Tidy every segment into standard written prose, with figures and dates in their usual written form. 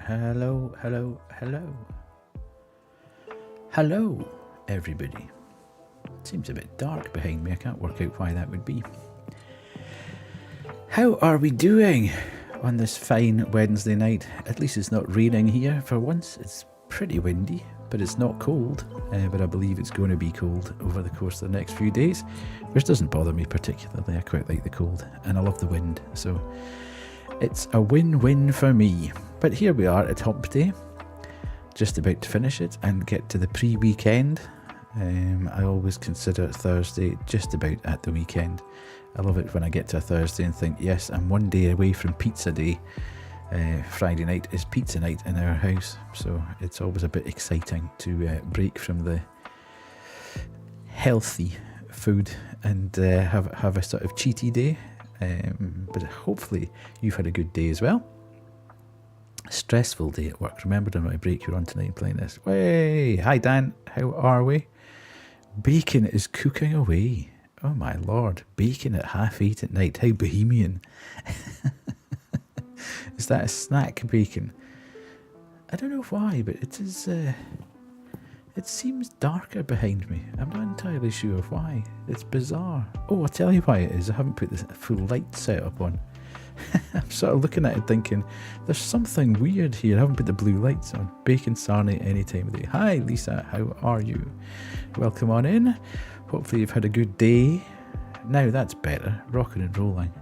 Hello, hello, hello. Hello, everybody. Seems a bit dark behind me. I can't work out why that would be. How are we doing on this fine Wednesday night? At least it's not raining here for once. It's pretty windy, but it's not cold. But I believe it's going to be cold over the course of the next few days, which doesn't bother me particularly. I quite like the cold, and I love the wind. So it's a win-win for me. But here we are at Hump Day, just about to finish it and get to the pre-weekend. I always consider Thursday just about at the weekend. I love it when I get to a Thursday and think, yes, I'm one day away from pizza day. Friday night is pizza night in our house, so it's always a bit exciting to break from the healthy food and have a sort of cheaty day. But hopefully you've had a good day as well. Stressful day at work. Remembered on my break you're on tonight playing this. Way, hi Dan, how are we? Bacon is cooking away. Oh my lord, bacon at 8:30 at night. How bohemian. Is that a snack bacon? I don't know why, but it is. It seems darker behind me. I'm not entirely sure why. It's bizarre. Oh, I'll tell you why it is. I haven't put the full light setup on. I'm sort of looking at it thinking, there's something weird here. I haven't put the blue lights on. Bacon sarnie any time of day. Hi Lisa, how are you? Welcome on in. Hopefully you've had a good day. Now that's better. Rocking and rolling.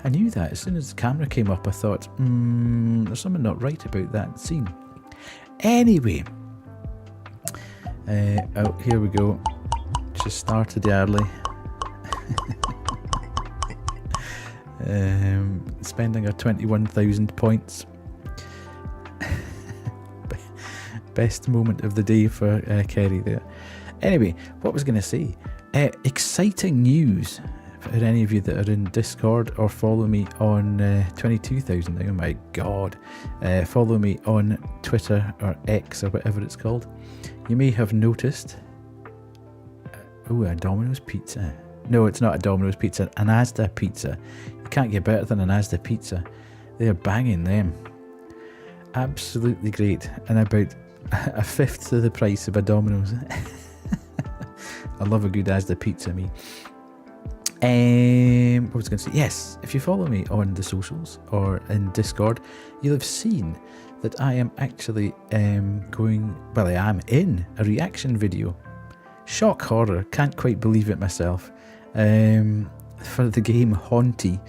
I knew that. As soon as the camera came up, I thought, there's something not right about that scene. Anyway. Oh, here we go. Just started early. Spending our 21,000 points. Best moment of the day for Kerry there. Anyway, what was going to say? Exciting news for any of you that are in Discord or follow me on 22,000. Oh my god. Follow me on Twitter or X or whatever it's called. You may have noticed. A Domino's pizza. No, it's not a Domino's pizza. An Asda pizza. You can't get better than an Asda pizza. They're banging them. Absolutely great. And about a fifth of the price of a Domino's. I love a good Asda pizza, me. What was I going to say? Yes, if you follow me on the socials or in Discord, you'll have seen that I am actually I am in a reaction video. Shock horror, can't quite believe it myself. For the game Haunty,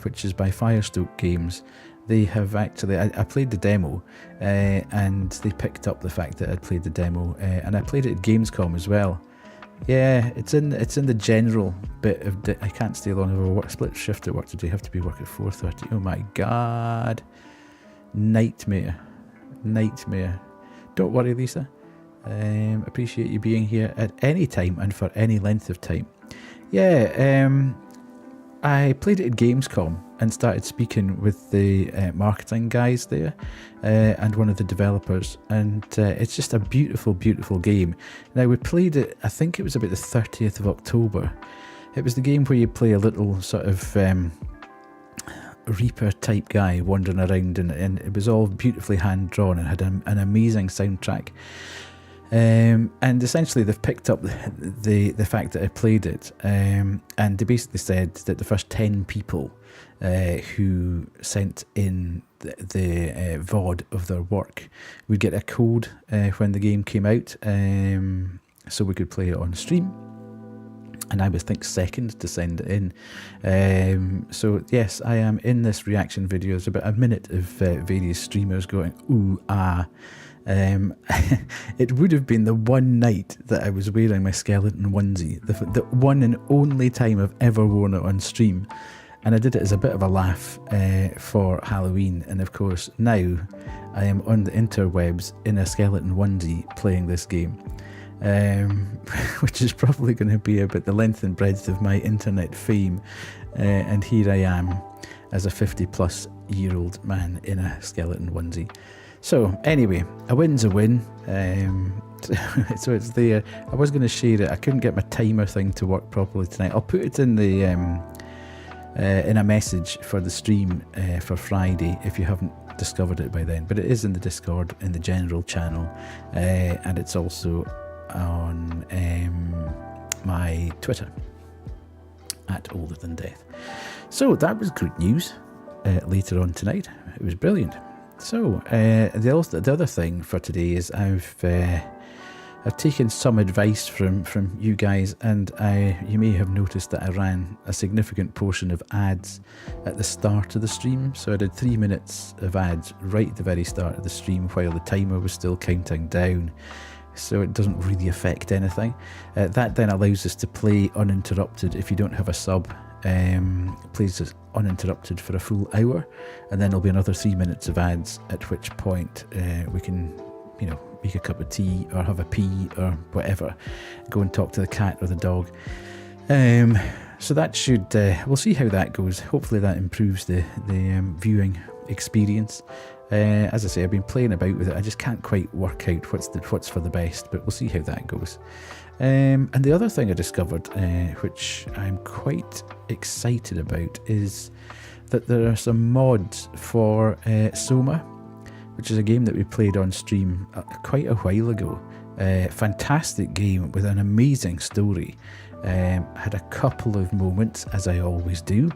which is by Firestoke Games. They have actually, I played the demo, and they picked up the fact that I'd played the demo, and I played it at Gamescom as well. Yeah, it's in the general bit of, I can't stay long, I have a split shift at work today, I have to be work at 4:30. Oh my god. Nightmare. Don't worry, Lisa. Appreciate you being here at any time and for any length of time. Yeah, I played it at Gamescom and started speaking with the marketing guys there and one of the developers, and it's just a beautiful, beautiful game. Now, we played it, I think it was about the 30th of October. It was the game where you play a little sort of Reaper type guy wandering around, and it was all beautifully hand drawn and had an amazing soundtrack. And essentially they've picked up the fact that I played it, and they basically said that the first 10 people who sent in the VOD of their work would get a code when the game came out, so we could play it on stream. And I was, second to send it in. So yes, I am in this reaction video. There's about a minute of various streamers going, ooh, ah. It would have been the one night that I was wearing my skeleton onesie, the one and only time I've ever worn it on stream, and I did it as a bit of a laugh for Halloween. And of course now I am on the interwebs in a skeleton onesie playing this game, which is probably going to be about the length and breadth of my internet fame, and here I am as a 50-plus-year-old man in a skeleton onesie. So anyway, a win's a win. So it's there. I was going to share it. I couldn't get my timer thing to work properly tonight. I'll put it in the in a message for the stream for Friday if you haven't discovered it by then. But it is in the Discord, in the general channel, and it's also on my Twitter at Older Than Death. So that was good news later on tonight. It was brilliant. So the other thing for today is I've taken some advice from you guys, and you may have noticed that I ran a significant portion of ads at the start of the stream. So I did 3 minutes of ads right at the very start of the stream while the timer was still counting down, so it doesn't really affect anything. That then allows us to play uninterrupted. If you don't have a sub, plays us uninterrupted for a full hour, and then there'll be another 3 minutes of ads, at which point we can, make a cup of tea or have a pee or whatever, go and talk to the cat or the dog. So that should, we'll see how that goes. Hopefully that improves the viewing experience. As I say, I've been playing about with it. I just can't quite work out what's for the best, but we'll see how that goes. And the other thing I discovered, which I'm quite excited about, is that there are some mods for Soma, which is a game that we played on stream quite a while ago. Fantastic game with an amazing story. Had a couple of moments, as I always do,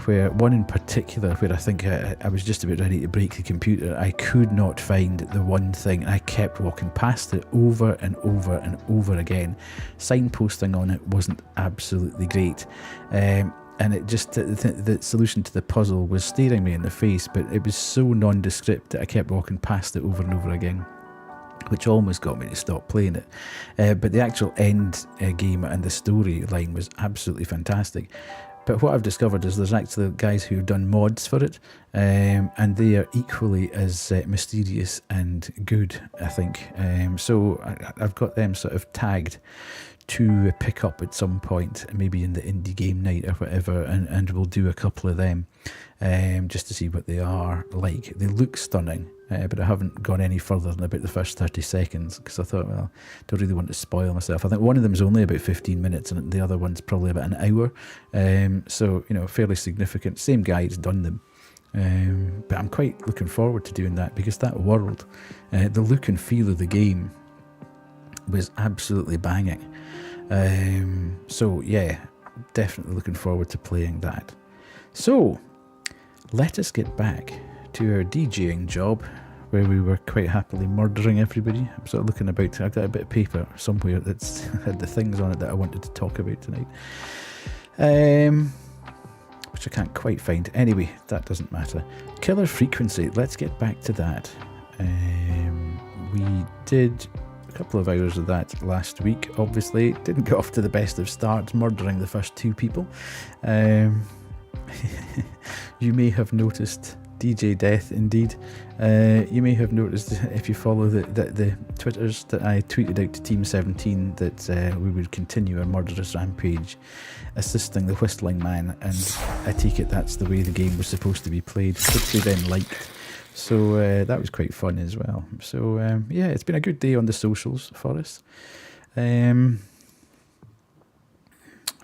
where one in particular, where I think I was just about ready to break the computer. I could not find the one thing, and I kept walking past it over and over and over again. Signposting on it wasn't absolutely great, and it just, the solution to the puzzle was staring me in the face, but it was so nondescript that I kept walking past it over and over again, which almost got me to stop playing it. But the actual end game and the storyline was absolutely fantastic. But what I've discovered is there's actually guys who've done mods for it, and they are equally as mysterious and good, I think. So I've got them sort of tagged to pick up at some point, maybe in the indie game night or whatever, and we'll do a couple of them just to see what they are like. They look stunning, but I haven't gone any further than about the first 30 seconds because I thought, well, don't really want to spoil myself. I think one of them is only about 15 minutes and the other one's probably about an hour, so fairly significant. Same guy has done them. But I'm quite looking forward to doing that, because that world, the look and feel of the game was absolutely banging. So yeah, definitely looking forward to playing that. So let us get back to our DJing job, where we were quite happily murdering everybody. I'm sort of looking about, I've got a bit of paper somewhere that's had the things on it that I wanted to talk about tonight, which I can't quite find. Anyway, that doesn't matter. Killer Frequency, let's get back to that. We did a couple of hours of that last week. Obviously didn't get off to the best of starts, murdering the first 2 people. You may have noticed, DJ Death indeed, you may have noticed, if you follow the Twitters, that I tweeted out to Team 17 that we would continue our murderous rampage, assisting the Whistling Man, and I take it that's the way the game was supposed to be played, which they then liked. So that was quite fun as well. So yeah, it's been a good day on the socials for us.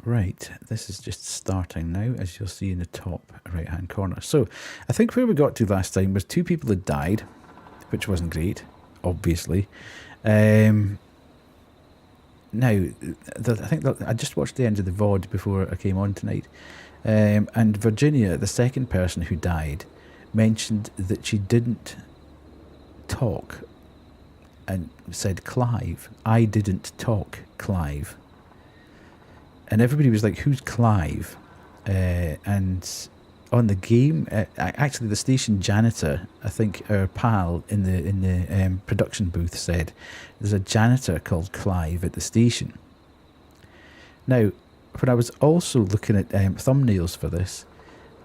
Right, this is just starting now, as you'll see in the top right hand corner. So I think where we got to last time was 2 people had died, which wasn't great, obviously. Now, I think that I just watched the end of the VOD before I came on tonight, and Virginia, the second person who died, mentioned that she didn't talk and said Clive. I didn't talk, Clive. And everybody was like, who's Clive? And on the game, actually the station janitor, I think our pal in the production booth said, there's a janitor called Clive at the station. Now, when I was also looking at thumbnails for this,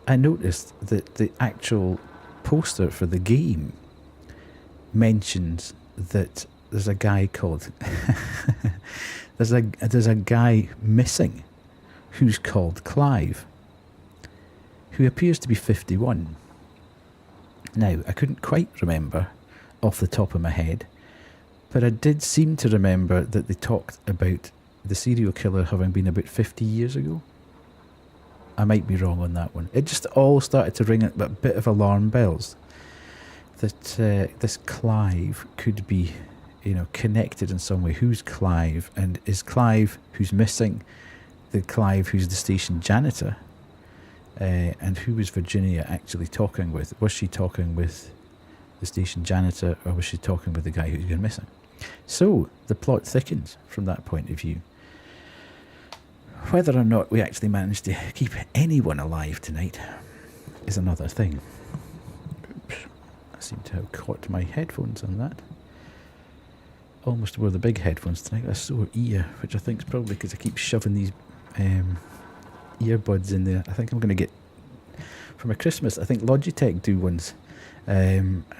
I noticed that the actual poster for the game mentions that there's a guy called there's a guy missing who's called Clive, who appears to be 51. Now, I couldn't quite remember off the top of my head, but I did seem to remember that they talked about the serial killer having been about 50 years ago. I might be wrong on that one. It just all started to ring a bit of alarm bells that this Clive could be, connected in some way. Who's Clive? And is Clive, who's missing, the Clive who's the station janitor? And who was Virginia actually talking with? Was she talking with the station janitor, or was she talking with the guy who's gone missing? So the plot thickens from that point of view. Whether or not we actually managed to keep anyone alive tonight is another thing. Oops. I seem to have caught my headphones on that. Almost wore the big headphones tonight. A sore ear, which I think is probably because I keep shoving these earbuds in there. I think I'm going to get, for my Christmas, I think Logitech do ones,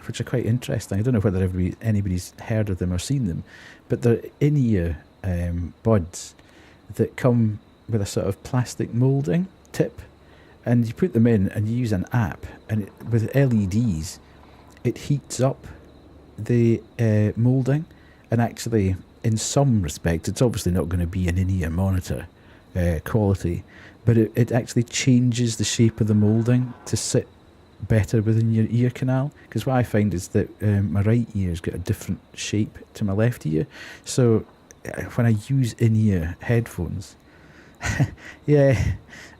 which are quite interesting. I don't know whether anybody's heard of them or seen them, but they're in-ear buds that come with a sort of plastic moulding tip, and you put them in and you use an app, and with LEDs it heats up the moulding, and actually in some respects it's obviously not going to be an in-ear monitor quality, but it actually changes the shape of the moulding to sit better within your ear canal, because what I find is that my right ear's got a different shape to my left ear, so when I use in-ear headphones, yeah,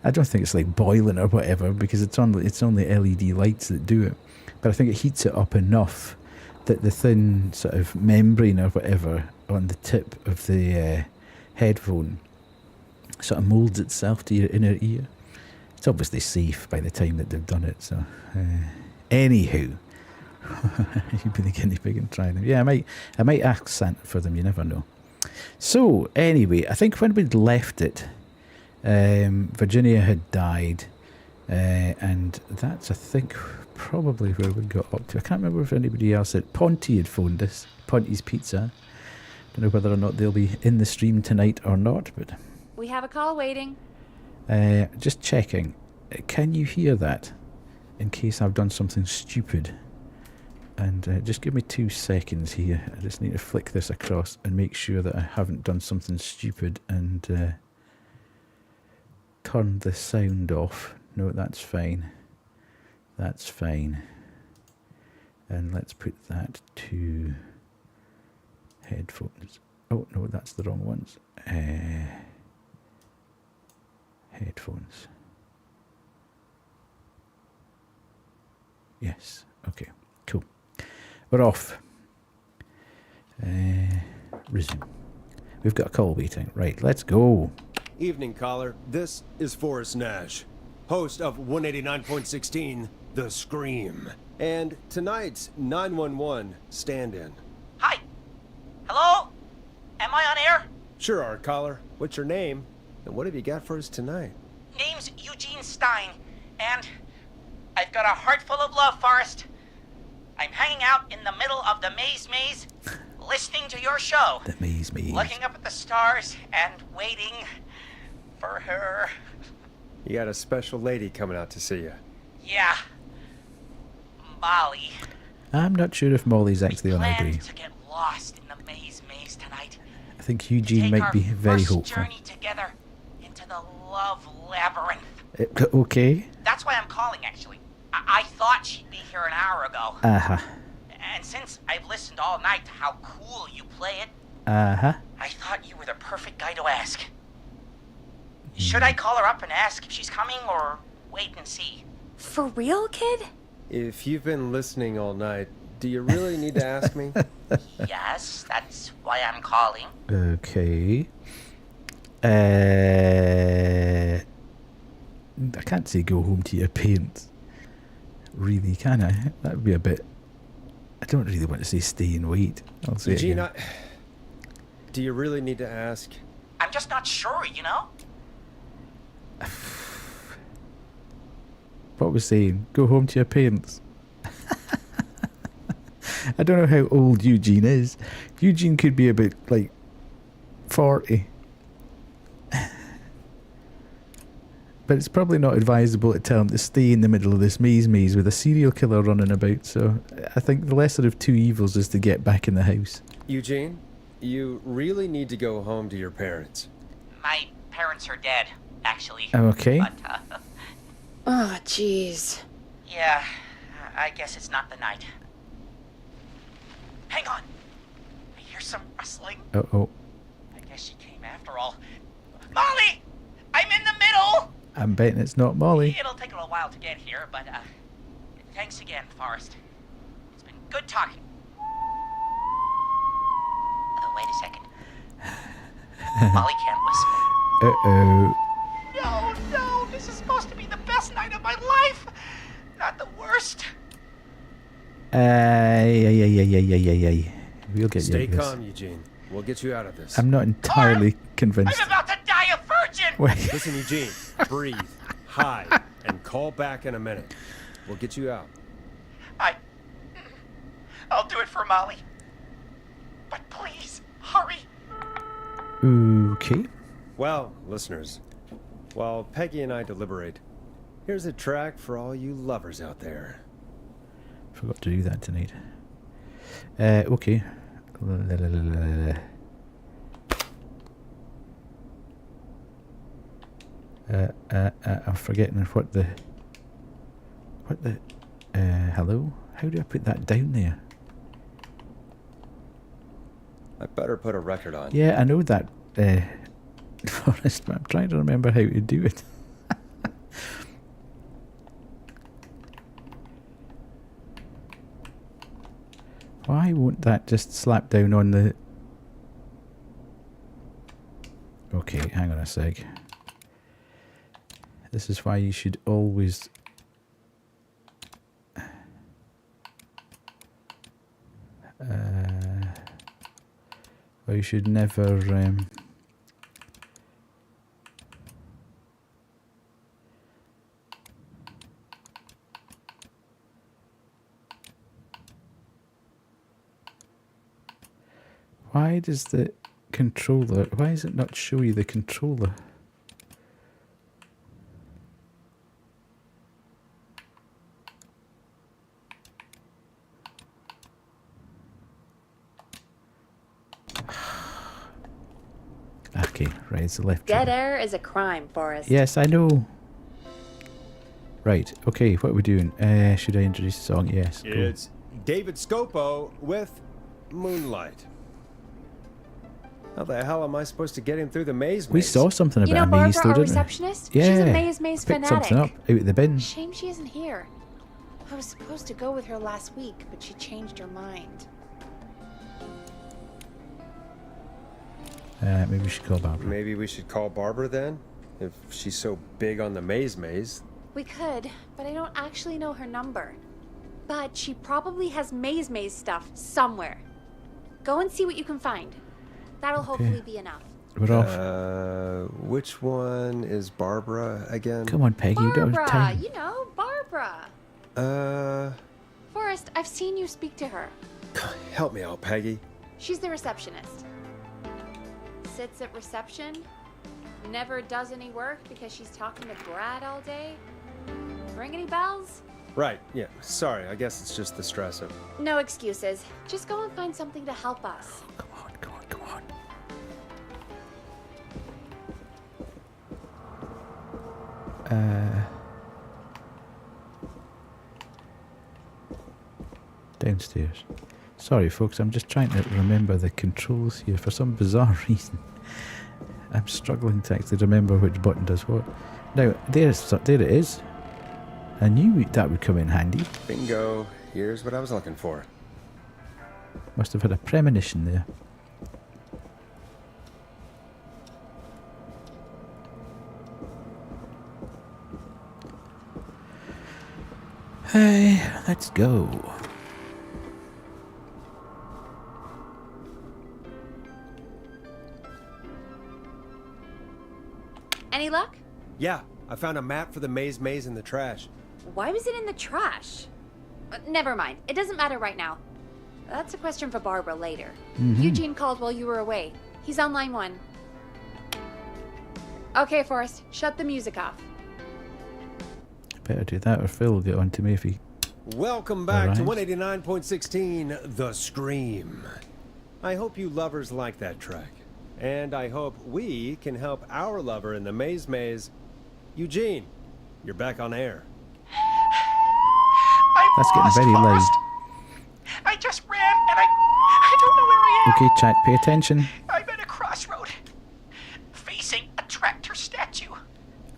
I don't think it's like boiling or whatever, because it's only LED lights that do it, but I think it heats it up enough that the thin sort of membrane or whatever on the tip of the headphone sort of moulds itself to your inner ear. It's obviously safe by the time that they've done it, so anywho, you'd be the guinea pig and try them. Yeah, I might ask Santa for them, you never know. So anyway, I think when we'd left it, Virginia had died, and that's, I think, probably where we got up to. I can't remember if anybody else at Ponty had phoned us. Ponty's Pizza. Don't know whether or not they'll be in the stream tonight or not, but we have a call waiting. Just checking. Can you hear that? In case I've done something stupid. And just give me 2 seconds here. I just need to flick this across and make sure that I haven't done something stupid and turn the sound off. No, that's fine. That's fine. And let's put that to headphones. Oh, no, that's the wrong ones. Headphones. Yes. Okay. Cool. We're off. Resume. We've got a call waiting. Right, let's go. Evening, caller. This is Forrest Nash, host of 189.16, The Scream, and tonight's 911 stand-in. Hi. Hello? Am I on air? Sure are, caller. What's your name, and what have you got for us tonight? Name's Eugene Stein, and I've got a heart full of love, Forrest. I'm hanging out in the middle of the maze, listening to your show. The maze. Looking up at the stars and waiting for her. You got a special lady coming out to see you. Yeah. Molly. I'm not sure if Molly's actually on our Planned day. to get lost in the maze tonight. I think Eugene might be very hopeful. Journey together into the love labyrinth. Okay. That's why I'm calling, actually. I thought she'd be here an hour ago. Uh-huh. And since I've listened all night to how cool you play it, Uh-huh. I thought you were the perfect guy to ask. Should I call her up and ask if she's coming, or wait and see? For real, kid? If you've been listening all night, do you really need to ask me? Yes, that's why I'm calling. Okay. I can't say go home to your parents. Really, can I? That would be a bit... I don't really want to say stay and wait. I'll say Eugene, it again. do you really need to ask? I'm just not sure, you know? What was saying? Go home to your parents. I don't know how old Eugene is. Eugene could be about, 40. But it's probably not advisable to tell him to stay in the middle of this maze with a serial killer running about, so I think the lesser of two evils is to get back in the house. Eugene, you really need to go home to your parents. My parents are dead. actually. Okay. But, Oh, jeez. yeah, I guess it's not the night. Hang on. I hear some rustling. Uh-oh. I guess she came after all. Molly! I'm in the middle! I'm betting it's not Molly. It'll take a little while to get here, but, thanks again, Forrest. It's been good talking. Oh, wait a second. Molly can't whisper. Uh-oh. No, this is supposed to be the best night of my life! Not the worst. Ay. We'll get Stay you out of this. calm, Eugene. We'll get you out of this. I'm not entirely convinced. I'm about to die a virgin! Wait. Listen, Eugene. Breathe, hide, and call back in a minute. We'll get you out. I'll do it for Molly. But please, hurry. Okay. Well, listeners, while Peggy and I deliberate, here's a track for all you lovers out there. Forgot to do that tonight. Okay. I'm forgetting what the... hello? How do I put that down there? I better put a record on. Yeah, I know that, Forrest, but I'm trying to remember how to do it. Why won't that just slap down on the... Okay, hang on a sec. This is why you should always... Well, you should never... Why does the controller... Why does it not show you the controller? Okay, right, it's the left Dead trigger. air is a crime, Forrest. Yes, I know. Right, okay, what are we doing? Should I introduce the song? Yes, go. It's David Scopo with Moonlight. How the hell am I supposed to get him through the maze? We saw something You about know a maze, Barbara, though, our didn't we? receptionist? Yeah. She's a maze Picked fanatic. something up out of the bin. Shame she isn't here. I was supposed to go with her last week, but she changed her mind. Maybe we should call Barbara. Maybe we should call Barbara then? If she's so big on the maze. We could, but I don't actually know her number. But she probably has maze stuff somewhere. Go and see what you can find. That'll hopefully be enough. We're off. Which one is Barbara again? Come on, Peggy, you don't have Barbara! time. You know, Barbara. Forrest, I've seen you speak to her. Help me out, Peggy. She's the receptionist. Sits at reception. Never does any work because she's talking to Brad all day. Ring any bells? Right, yeah. Sorry, I guess it's just the stress of... No excuses. Just go and find something to help us. Come on. Downstairs. Sorry, folks, I'm just trying to remember the controls here for some bizarre reason. I'm struggling to actually remember which button does what. Now, there it is. I knew that would come in handy. Bingo. Here's what I was looking for. Must have had a premonition there. Hey, let's go. Any luck? Yeah, I found a map for the maze in the trash. Why was it in the trash? Never mind. It doesn't matter right now. That's a question for Barbara later. Eugene called while you were away. He's on line 1. Okay, Forrest. Shut the music off. Better do that or Phil will get on to me if he... Welcome back to Alright. 189.16, The Scream. I hope you lovers like that track. And I hope we can help our lover in the maze. Eugene, you're back on air. I'm That's getting lost, very loud. Forrest. I just ran and I don't know where I am. Okay, chat, pay attention. I'm at a crossroad, facing a tractor statue.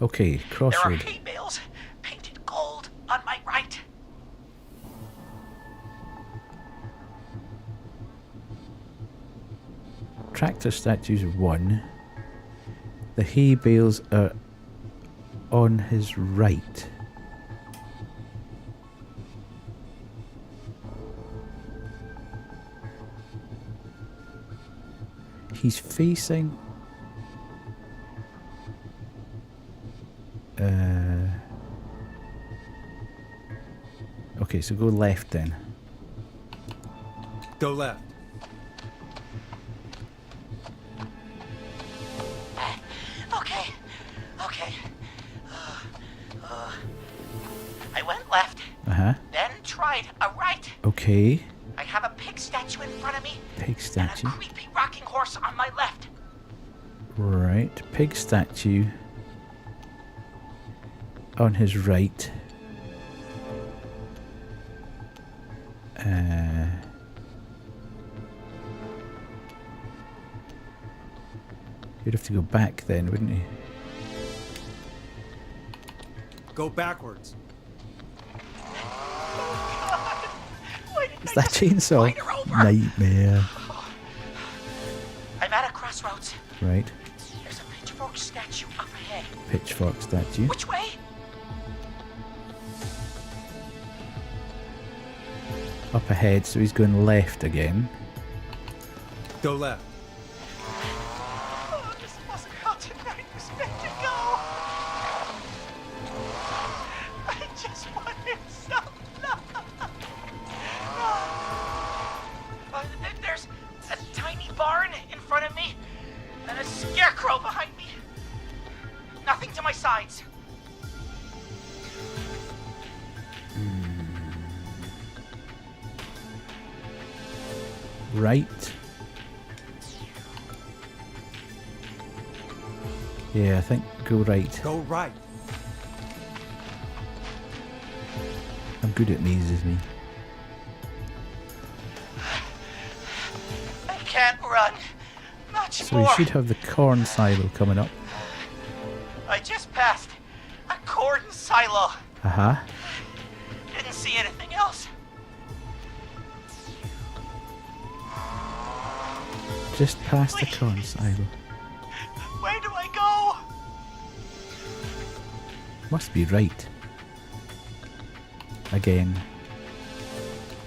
Okay, There are crossroad. hay bales painted gold on my right. Tractor statues 1. The hay bales are on his right. He's facing... Okay, so go left then. Go left. Okay. I went left, Uh-huh. then tried a right. Okay. I have a pig statue in front of me Pig statue. and a creepy rocking horse on my left. Right. Pig statue on his right. You'd have to go back then, wouldn't you? Go backwards. Why didn't Is I that just chainsaw? ride her over? Nightmare. I'm at a crossroads. Right. There's a pitchfork statue up ahead. Pitchfork statue. Which way? Up ahead, so he's going left again. Go left. Oh, this wasn't how tonight was meant to go. I just wanted some love. There's a tiny barn in front of me and a scarecrow behind me. Nothing to my sides. Right. Yeah, I think go right. Go right. I'm good at mazes, me. I can't run. Much So we more. should have the corn silo coming up. I just passed a corn silo. Uh-huh. Didn't see anything else. Just past the corn silo. Where do I go? Must be right. Again.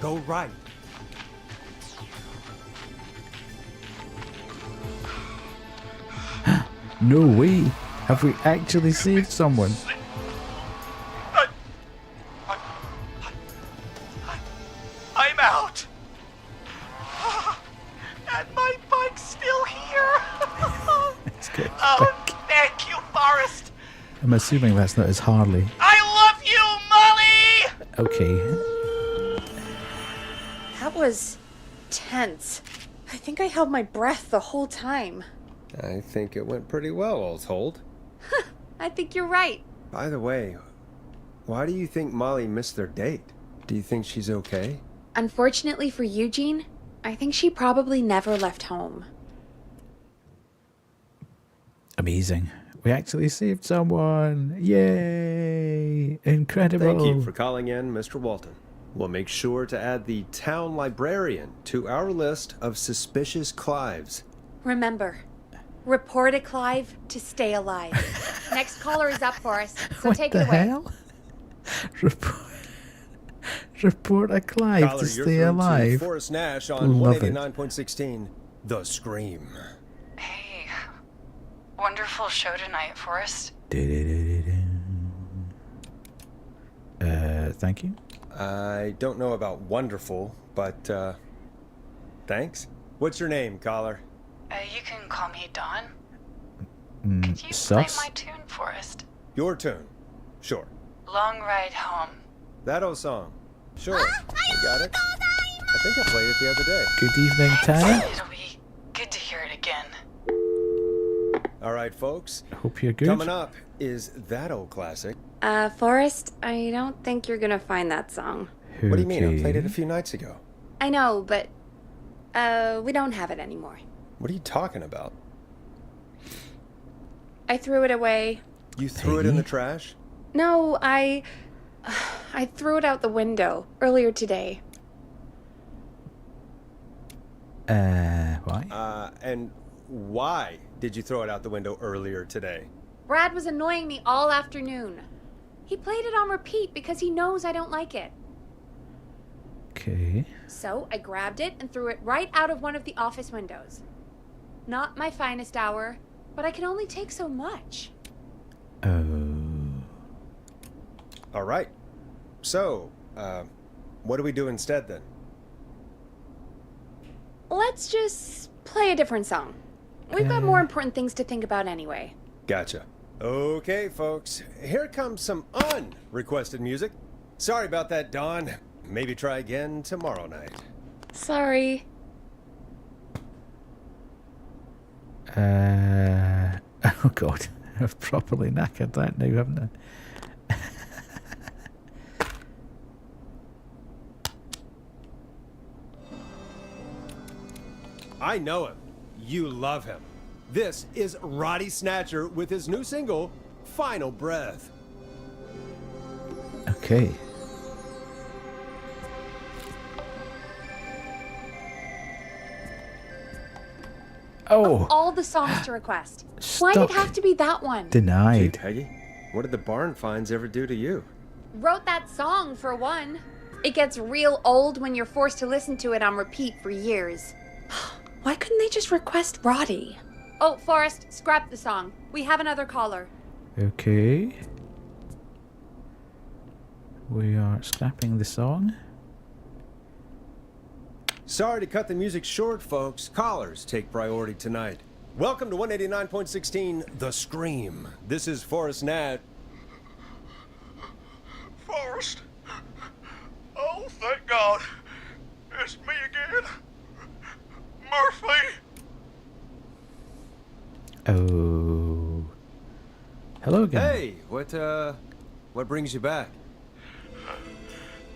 Go right. No way! Have we actually saved someone? I'm out. And my bike's still here. Let's get Oh, back. thank you, Forrest. I'm assuming that's not his Harley. I love you, Molly. Okay. That was tense. I think I held my breath the whole time. I think it went pretty well, all told. I think you're right. By the way, why do you think Molly missed their date? Do you think she's okay? Unfortunately for Eugene, I think she probably never left home. Amazing. We actually saved someone. Yay! Incredible. Thank you for calling in, Mr. Walton. We'll make sure to add the town librarian to our list of suspicious Clives. Remember, report a Clive to stay alive. Next caller is up for us, so What take the it away. hell? Report a Clive Caller, to you're stay through to alive. Forrest Nash on Love it. 189.16, The Scream. Hey, wonderful show tonight, Forrest. Thank you. I don't know about wonderful, but, thanks. What's your name, caller? You can call me Dawn. Mm, Could you sus. play my tune, Forrest? Your tune. Sure. Long Ride Home. That old song. Sure. You got it. I think I played it the other day. Good evening, Tanya. It'll be good to hear it again. All right, folks. Hope you're good. Coming up is that old classic. Forrest, I don't think you're gonna find that song. What do you mean? I played it a Okay. few nights ago. I know, but, we don't have it anymore. What are you talking about? I threw it away. You threw it in Peggy? the trash? No, I threw it out the window earlier today. Why? And why did you throw it out the window earlier today? Brad was annoying me all afternoon. He played it on repeat because he knows I don't like it. Okay. So I grabbed it and threw it right out of one of the office windows. Not my finest hour, but I can only take so much. Oh. All right. So, what do we do instead then? Let's just play a different song. We've got more important things to think about anyway. Gotcha. Okay, folks. Here comes some unrequested music. Sorry about that, Dawn. Maybe try again tomorrow night. Sorry. Oh god, I've properly knackered that now, haven't I? I know him. You love him. This is Roddy Snatcher with his new single, Final Breath. Okay. Oh, All the songs to request. Why did it Stuck. have to be that one? Hey, denied. Peggy, what did the barn finds ever do to you? Wrote that song for one. It gets real old when you're forced to listen to it on repeat for years. Why couldn't they just request Roddy? Oh, Forrest, scrap the song. We have another caller. Okay. We are scrapping the song. Sorry to cut the music short, folks. Callers take priority tonight. Welcome to 189.16, The Scream. This is Forrest Nat. Forrest. Oh, thank God. It's me again. Murphy. Oh. Hello again. Hey, what brings you back?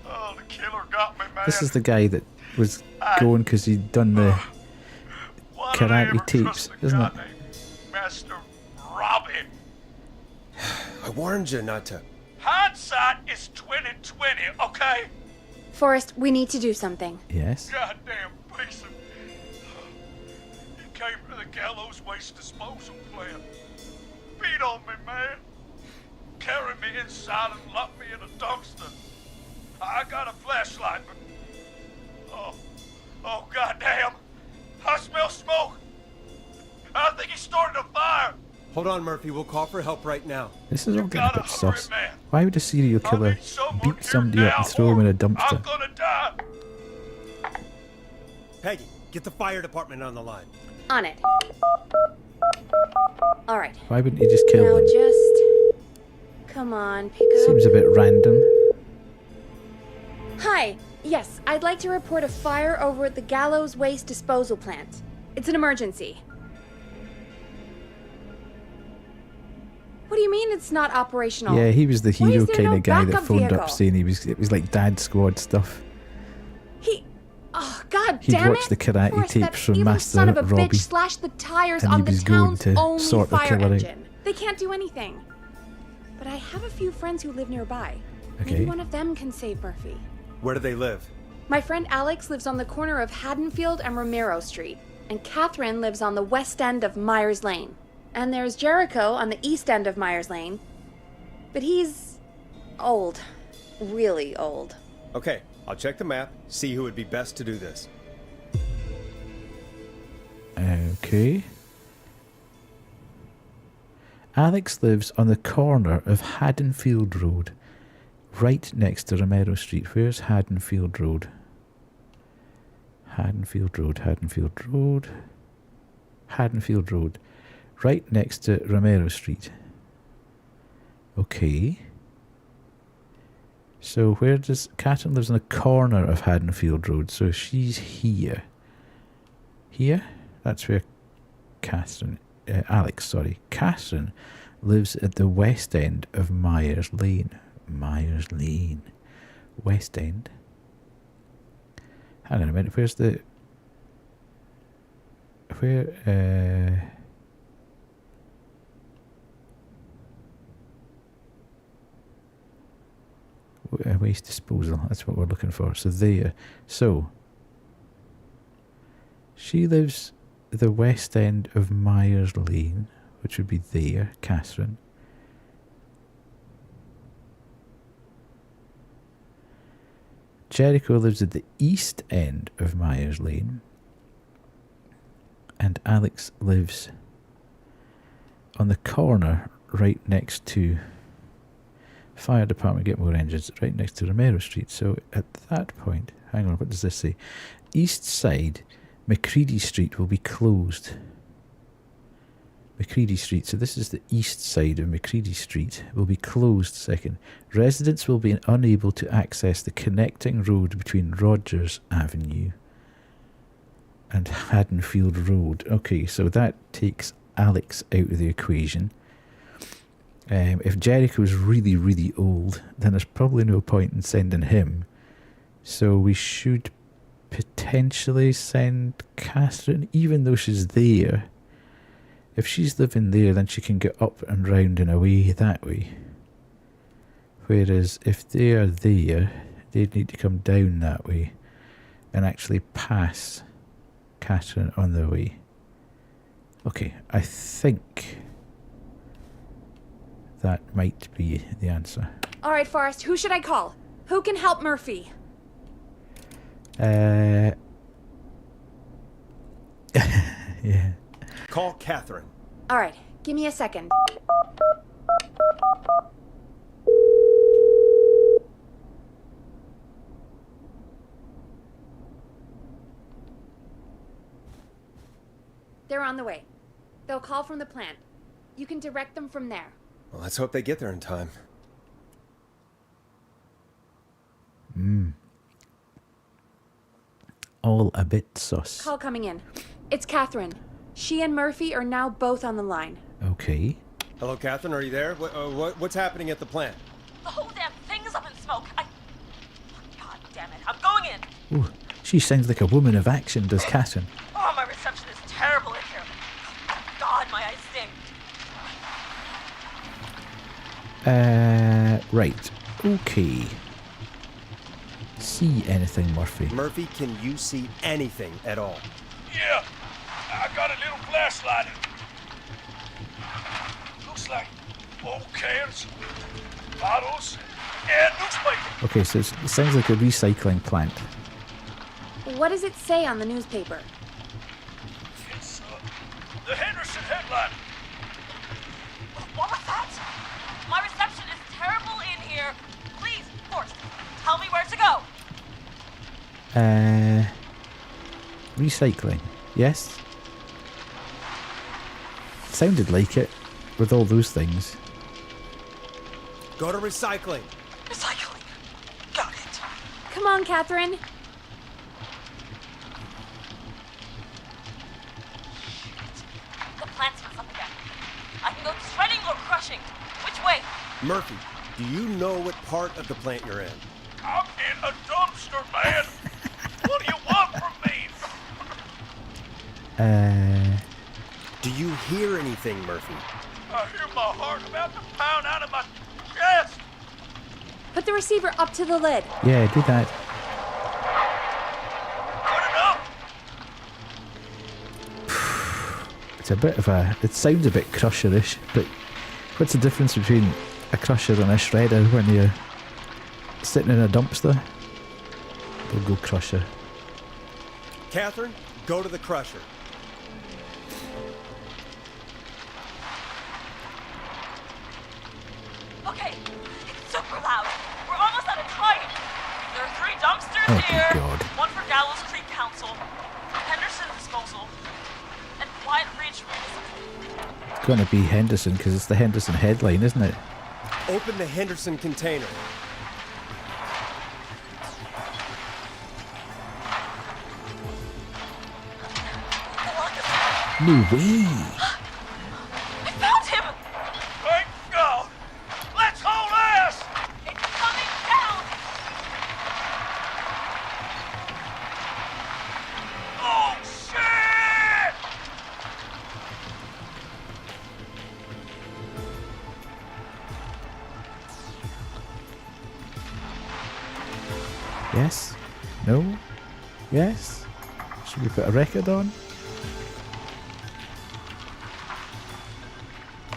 Oh, the killer got me, man. This is the guy that was going because he'd done the Why did I karate ever tapes, trust a isn't guy it? named Master Robbie. I warned you not to. Hindsight is 2020, okay? Forrest, we need to do something. Yes. Goddamn piece of... He came to the Gallows Waste Disposal plant. Beat on me, man. Carried me inside and locked me in a dumpster. I got a flashlight, but... Oh, goddamn. I smell smoke. I think he started a fire. Hold on, Murphy. We'll call for help right now. This is all getting a gotta bit hurry, sus. man. Why would a serial I killer need someone beat here somebody up and now, throw him in a or I'm dumpster? gonna die. Peggy, get the fire department on the line. On it. All right. Why wouldn't he just kill Now them? just... Come on, pick up. Seems a bit random. Hi. Yes, I'd like to report a fire over at the Gallows Waste Disposal Plant. It's an emergency. What do you mean it's not operational? Yeah, he was the Why is hero there kind no of guy that backup phoned vehicle? up saying it was like Dad Squad stuff. Oh, God He'd damn watched it! the karate Forrest, tapes that from evil Master son of a Robbie, bitch slashed the tires and he on the was going town's to only sort the fire killer out. engine. They can't do anything. But I have a few friends who live nearby. Okay. Maybe one of them can save Murphy. Where do they live? My friend Alex lives on the corner of Haddonfield and Romero Street, and Catherine lives on the west end of Myers Lane. And there's Jericho on the east end of Myers Lane. But he's old. Really old. Okay, I'll check the map, see who would be best to do this. Okay. Alex lives on the corner of Haddonfield Road, right next to Romero Street. Where's Haddonfield Road? Haddonfield Road, Haddonfield Road. Haddonfield Road, right next to Romero Street. Okay. So where does... Catherine lives on the corner of Haddonfield Road, so she's here. Here? That's where Catherine Alex, sorry, Catherine lives at the west end of Myers Lane. Myers Lane. West End. Hang on a minute, where's the... Where, waste disposal, that's what we're looking for. So there. So, she lives at the west end of Myers Lane, which would be there, Catherine. Jericho lives at the east end of Myers Lane. And Alex lives on the corner right next to Fire Department, get more engines, right next to Romero Street. So at that point, hang on, what does this say? East side, McCready Street will be closed. McCready Street, so this is the east side of McCready Street, will be closed second. Residents will be unable to access the connecting road between Rogers Avenue and Haddonfield Road. Okay, so that takes Alex out of the equation. If Jericho's really, really old, then there's probably no point in sending him. So we should potentially send Catherine, even though she's there. If she's living there, then she can get up and round and away that way. Whereas if they are there, they'd need to come down that way and actually pass Catherine on their way. Okay, I think that might be the answer. All right, Forrest, who should I call? Who can help Murphy? Yeah. Call Catherine. All right, give me a second. They're on the way. They'll call from the plant. You can direct them from there. Well, let's hope they get there in time. All a bit sus. Call coming in. It's Catherine. She and Murphy are now both on the line. Okay. Hello, Catherine, are you there? What's happening at the plant? The whole damn thing is up in smoke. God damn it. I'm going in. Ooh, she sounds like a woman of action, does Catherine. Oh, my reception is terrible in here. God, my eyes sting. Right. Okay. See anything, Murphy? Murphy, can you see anything at all? Yeah, I got a little flashlight. Looks like old cans, bottles, and newspaper. Okay, so it sounds like a recycling plant. What does it say on the newspaper? It's the Henderson headline. What was that? My reception is terrible in here. Please, Forrest, tell me where to go. Recycling. Yes? Sounded like it, with all those things. Go to recycling. Recycling. Got it. Come on, Catherine. The plant's messed up again. I can go shredding or crushing. Which way? Murphy, do you know what part of the plant you're in? I'm in a dumpster, man. What do you want from me? Do you hear anything, Murphy? I hear my heart about to pound out of my chest. Put the receiver up to the lid. Yeah, do that. Put it up. It's a bit of a... It sounds a bit crusher-ish, but what's the difference between a crusher and a shredder when you're sitting in a dumpster? We'll go crusher. Catherine, go to the crusher. Okay, it's super loud. We're almost out of time. There are 3 dumpsters Oh, here. good God. One for Gallows Creek Council, Henderson Disposal, and Quiet Ridge Recycle. It's going to be Henderson, because it's the Henderson headline, isn't it? Open the Henderson container. The lock is No way! No? Yes? Should we put a record on?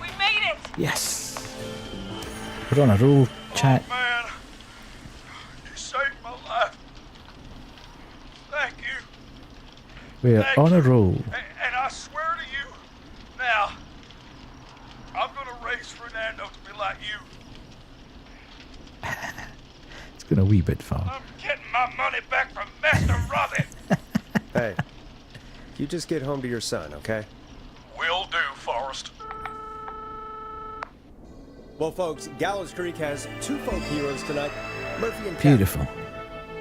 We made it! Yes! We're on a roll, chat. Oh, man. You saved my life. Thank you. We're Thank on a you. roll. And I swear to you, now, I'm gonna raise Fernando to be like you. It's going a wee bit far. I'm getting my money back from Master Robbie. Hey, you just get home to your son, okay? Will do, Forrest. Well, folks, Gallows Creek has two folk heroes tonight, Murphy and Catherine. Beautiful.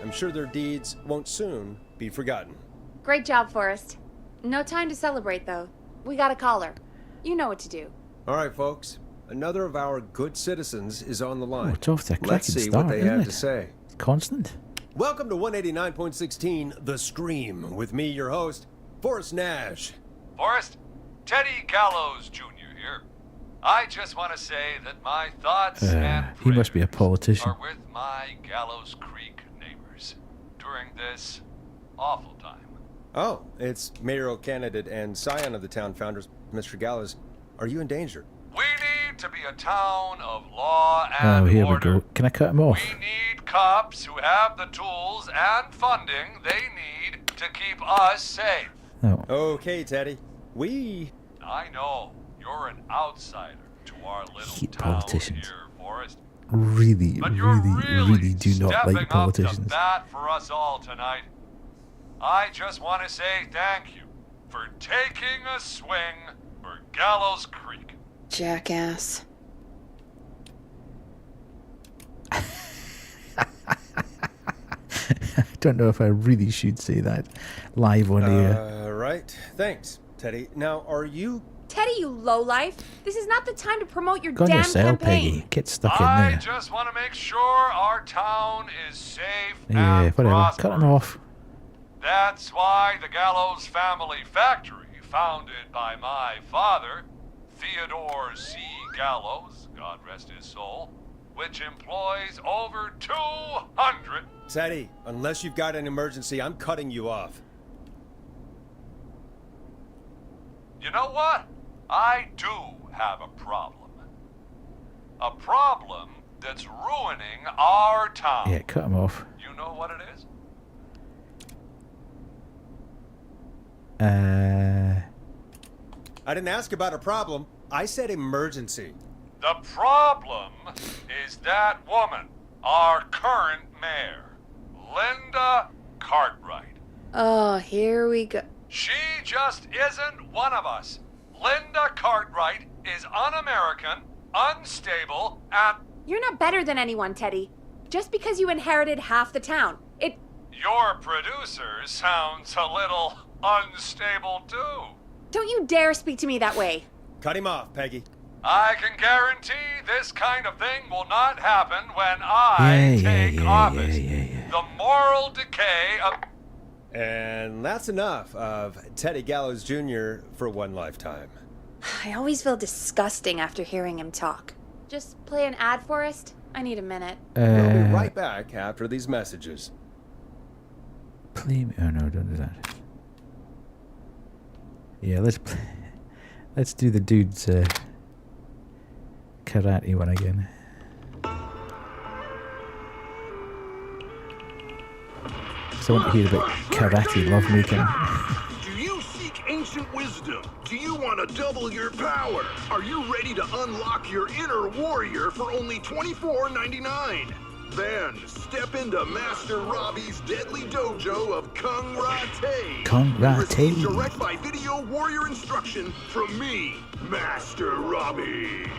I'm sure their deeds won't soon be forgotten. Great job, Forrest. No time to celebrate, though. We got a caller. You know what to do. All right, folks. Another of our good citizens is on the line. Oh, it's off to a Let's cracking see start, what they isn't have it? to say. It's constant. Welcome to 189.16 The Scream with me, your host, Forrest Nash. Forrest, Teddy Gallows Jr. here. I just want to say that my thoughts and He must be a prayers politician. are with my Gallows Creek neighbors during this awful time. Oh, it's mayoral candidate and scion of the town founders, Mr. Gallows. Are you in danger? We need to be a town of law and Oh, here order. we go. Can I cut him off? We need cops who have the tools and funding they need to keep us safe. No. Okay, Teddy. I know you're an outsider to our little Hate town politicians. here, Forrest. Really, But you're really do not stepping like up politicians. to bat for us all tonight. I just want to say thank you for taking a swing for Gallows Creek. Jackass. I don't know if I really should say that live on air. Right. Thanks, Teddy. Now, are you... Teddy, you lowlife. This is not the time to promote your Go on damn yourself, campaign. Peggy. Get stuck in I there. just want to make sure our town is safe Yeah, and whatever. prosperous. Cut him off. That's why the Gallows Family Factory, founded by my father, Theodore C. Gallows, God rest his soul, which employs over 200. Teddy, unless you've got an emergency, I'm cutting you off. You know what? I do have a problem. A problem that's ruining our town. Yeah, cut him off. You know what it is? I didn't ask about a problem. I said emergency. The problem is that woman, our current mayor, Linda Cartwright. Oh, here we go. She just isn't one of us. Linda Cartwright is un-American, unstable, and You're not better than anyone, Teddy. Just because you inherited half the town. your producer sounds a little unstable too. Don't you dare speak to me that way. Cut him off, Peggy. I can guarantee this kind of thing will not happen when I take office. The moral decay of... And that's enough of Teddy Gallows Jr. for one lifetime. I always feel disgusting after hearing him talk. Just play an ad, Forrest. I need a minute. We'll be right back after these messages. Play me. Oh no, don't do that. Yeah, let's do the dude's karate one again. So I want to hear about karate lovemaking. Do you seek ancient wisdom? Do you want to double your power? Are you ready to unlock your inner warrior for only $24.99? Then step into Master Robbie's deadly dojo of Kung Rate. Kung Rate. Receive direct by video warrior instruction from me, Master Robbie.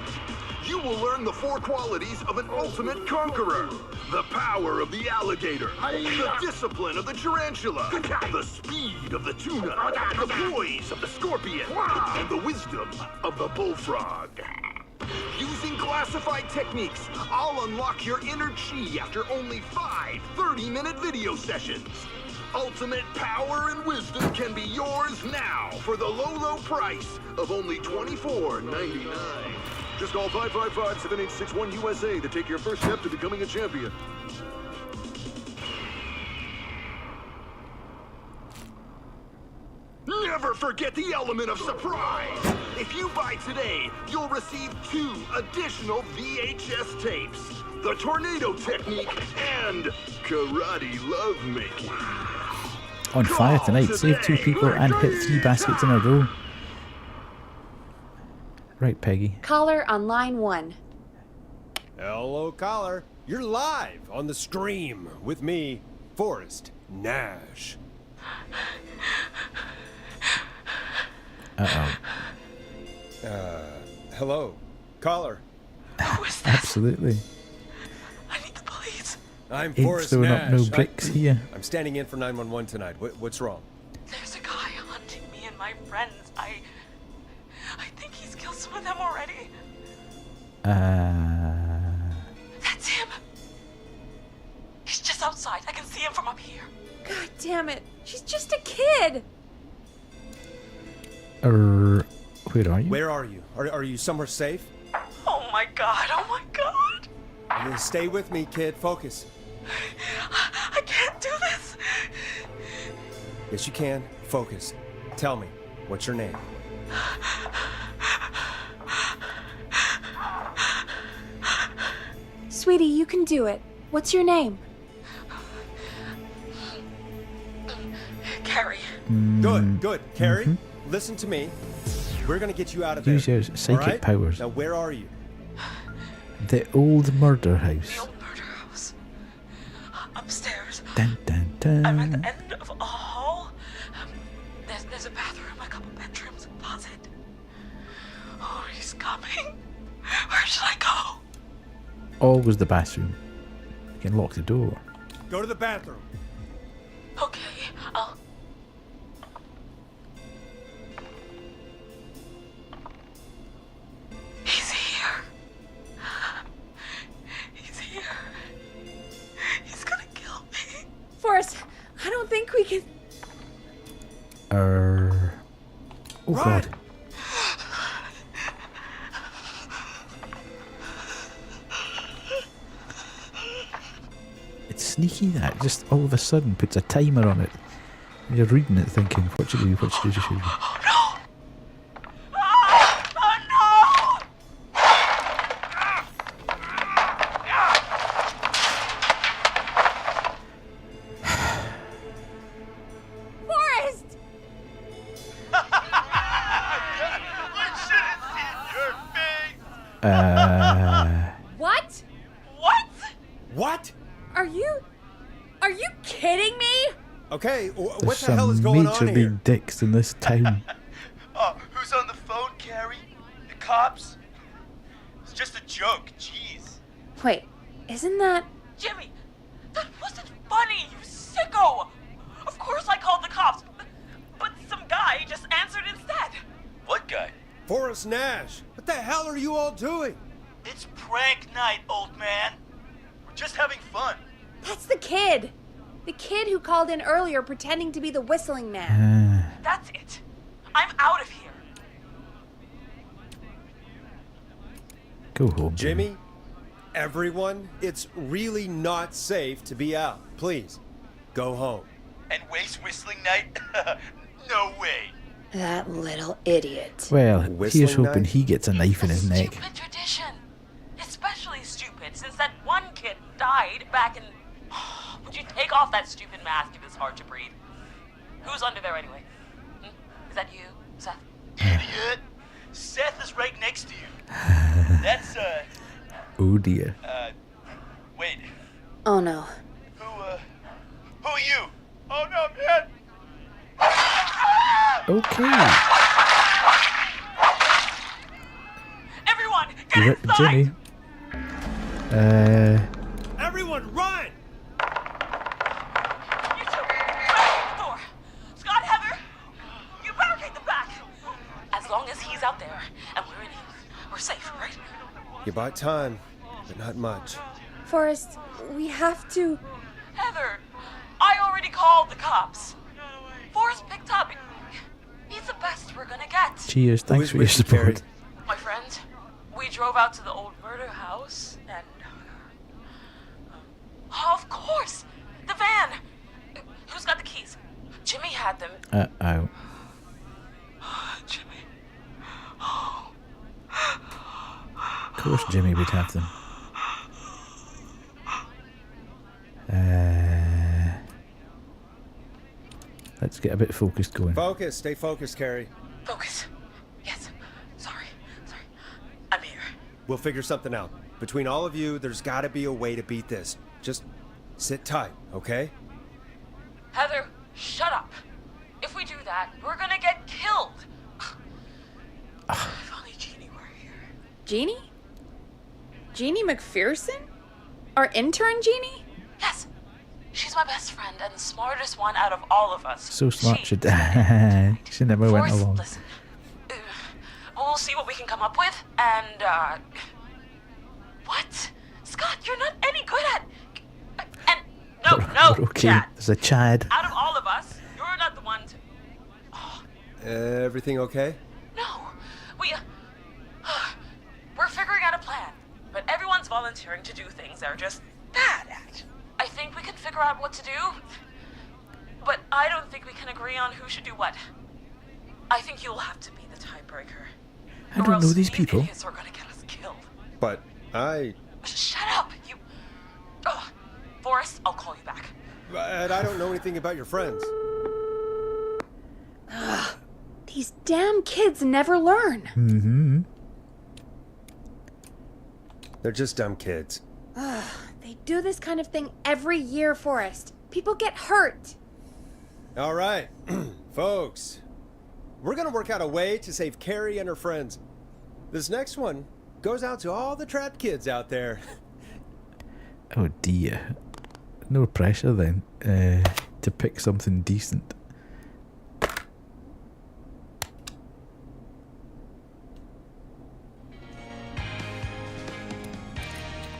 You will learn the 4 qualities of an ultimate conqueror. The power of the alligator, the discipline of the tarantula, the speed of the tuna, the poise of the scorpion, and the wisdom of the bullfrog. Using classified techniques, I'll unlock your inner chi after only 5 30-minute video sessions. Ultimate power and wisdom can be yours now for the low price of only $24.99. Just call 555-7861 USA to take your first step to becoming a champion. never forget the element of surprise. If you buy today, you'll receive 2 additional VHS tapes. The Tornado Technique and Karate Lovemaking. On fire tonight. Save 2 people and hit 3 baskets in a row. Right, Peggy. Caller on line 1. Hello, caller. You're live on the Scream with me, Forrest Nash. Uh-oh. Hello, caller. Who is this? Absolutely. I need the police. I'm Ain't Forrest throwing Nash. up no bricks here. I'm standing in for 911 tonight. What's wrong? There's a guy hunting me and my friends. I think he's killed some of them already. That's him. He's just outside. I can see him from up here. God damn it. She's just a kid. Where are you? Where are you? Are you somewhere safe? Oh my god. Oh my god. Stay with me, kid. Focus. I can't do this. Yes, you can. Focus. Tell me, what's your name? Sweetie, you can do it. What's your name? Carrie. Good. Carrie, listen to me. We're gonna get you out of there. Use your psychic all right? powers. Now, where are you? The old murder The house. old murder house. Upstairs. Dun, dun, dun. I'm at the end of a hall. There's a bathroom, a couple bedrooms, a closet. Oh, he's coming. Where should I go? Always the bathroom. You can lock the door. Go to the bathroom. Okay, I'll... He's here. He's here. He's gonna kill me. Forrest, I don't think we can... Oh Run! god. It's sneaky that. Just all of a sudden puts a timer on it. And you're reading it thinking, what should you do? What should you do? Oh no! Oh no! Forrest! What? What? What? Are you kidding me? Okay, There's what the hell is some going on major here? league dicks in this town. Who's on the phone, Carrie? The cops? It's just a joke, jeez. Wait, isn't that... Jimmy, that wasn't funny, you sicko! Of course I called the cops, but some guy just answered instead. What guy? Forrest Nash, what the hell are you all doing? It's prank night, old man. We're just having fun. That's the kid! The kid who called in earlier pretending to be the whistling man. That's it. I'm out of here. Go home. Jimmy, everyone, it's really not safe to be out. Please, go home. And waste whistling night? No way. That little idiot. Well, Whistling here's hoping knife? he gets a knife in his neck. Stupid tradition. Especially stupid since that one kid died back in... Would you take off that stupid mask if it's hard to breathe? Who's under there anyway? Is that you, Seth? Idiot. Seth is right next to you. That's, Oh dear. wait. Oh no. Who are you? Oh no, man. Okay. Everyone, get Rip inside! Jimmy. Everyone, run! You two, barricade the door. Scott, Heather, you barricade the back. As long as he's out there and we're in here, we're safe, right? You bought time, but not much. Forrest, we have to... Heather, I already called the cops. Forrest picked up. He's the best we're gonna get. Cheers. Who Thanks is for your with you, Carrie? support. My friend, we drove out to the old murder house and... of course! The van! Who's got the keys? Jimmy had them. Oh. course Jimmy would have them. Let's get a bit focused going. Focus. Stay focused, Carrie. Focus. Yes. Sorry. I'm here. We'll figure something out. Between all of you, there's got to be a way to beat this. Just sit tight, okay? Heather, shut up. If we do that, we're gonna get killed. If only Jeannie were here. Jeannie? Jeannie McPherson? Our intern Jeannie? Yes. She's my best friend and the smartest one out of all of us. So smart she She she never went Forrest, along. Listen. We'll see what we can come up with, and, What? Scott, you're not any good at... And... No, We're okay. Chad. There's a Chad. Out of all of us, you're not the one to... Everything okay? No. We're figuring out a plan, but everyone's volunteering to do things they're just bad at. I think we can figure out what to do, but I don't think we can agree on who should do what. I think you'll have to be the tiebreaker. I don't know these people. Idiots are gonna get us killed. But I... Shut up, you... Ugh. Forrest, I'll call you back. But I don't know anything about your friends. These damn kids never learn. Mm-hmm. They're just dumb kids. They do this kind of thing every year, Forrest. People get hurt. All right, folks. We're gonna work out a way to save Carrie and her friends. This next one goes out to all the trapped kids out there. Oh dear. No pressure then to pick something decent.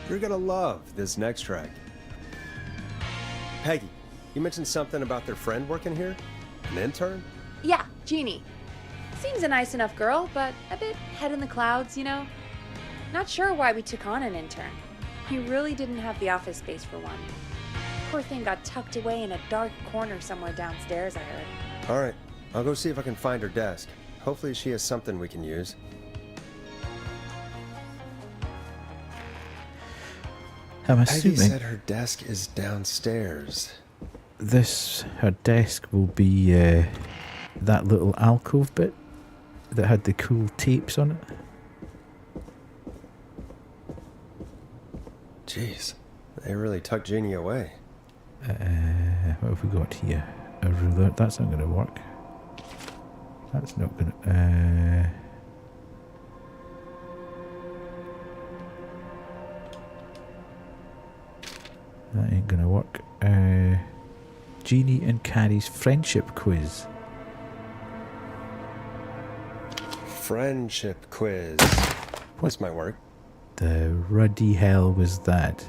You're gonna love this next track. Peggy, you mentioned something about their friend working here? An intern? Yeah, Jeannie. Seems a nice enough girl, but a bit head in the clouds, you know? Not sure why we took on an intern. We really didn't have the office space for one. Poor thing got tucked away in a dark corner somewhere downstairs, I heard. All right, I'll go see if I can find her desk. Hopefully she has something we can use. I'm Peggy assuming said her desk is downstairs. her desk will be that little alcove bit that had the cool tapes on it. Jeez, they really tucked Jeannie away. What have we got here? A ruler. That's not going to work. That's not going to... that ain't going to work. Jeannie and Carrie's friendship quiz. Friendship quiz. This might work. The ruddy hell was that?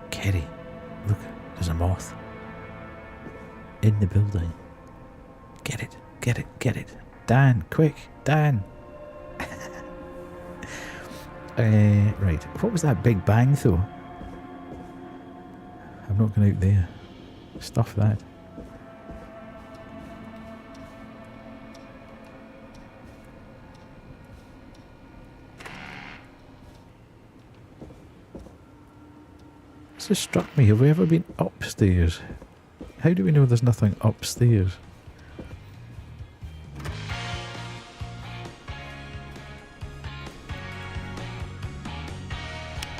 Carrie, look, there's a moth. In the building. Get it, get it, get it. Dan, quick, Dan. Right, what was that big bang though? I'm not going out there. Stuff that. This just struck me. Have we ever been upstairs? How do we know there's nothing upstairs?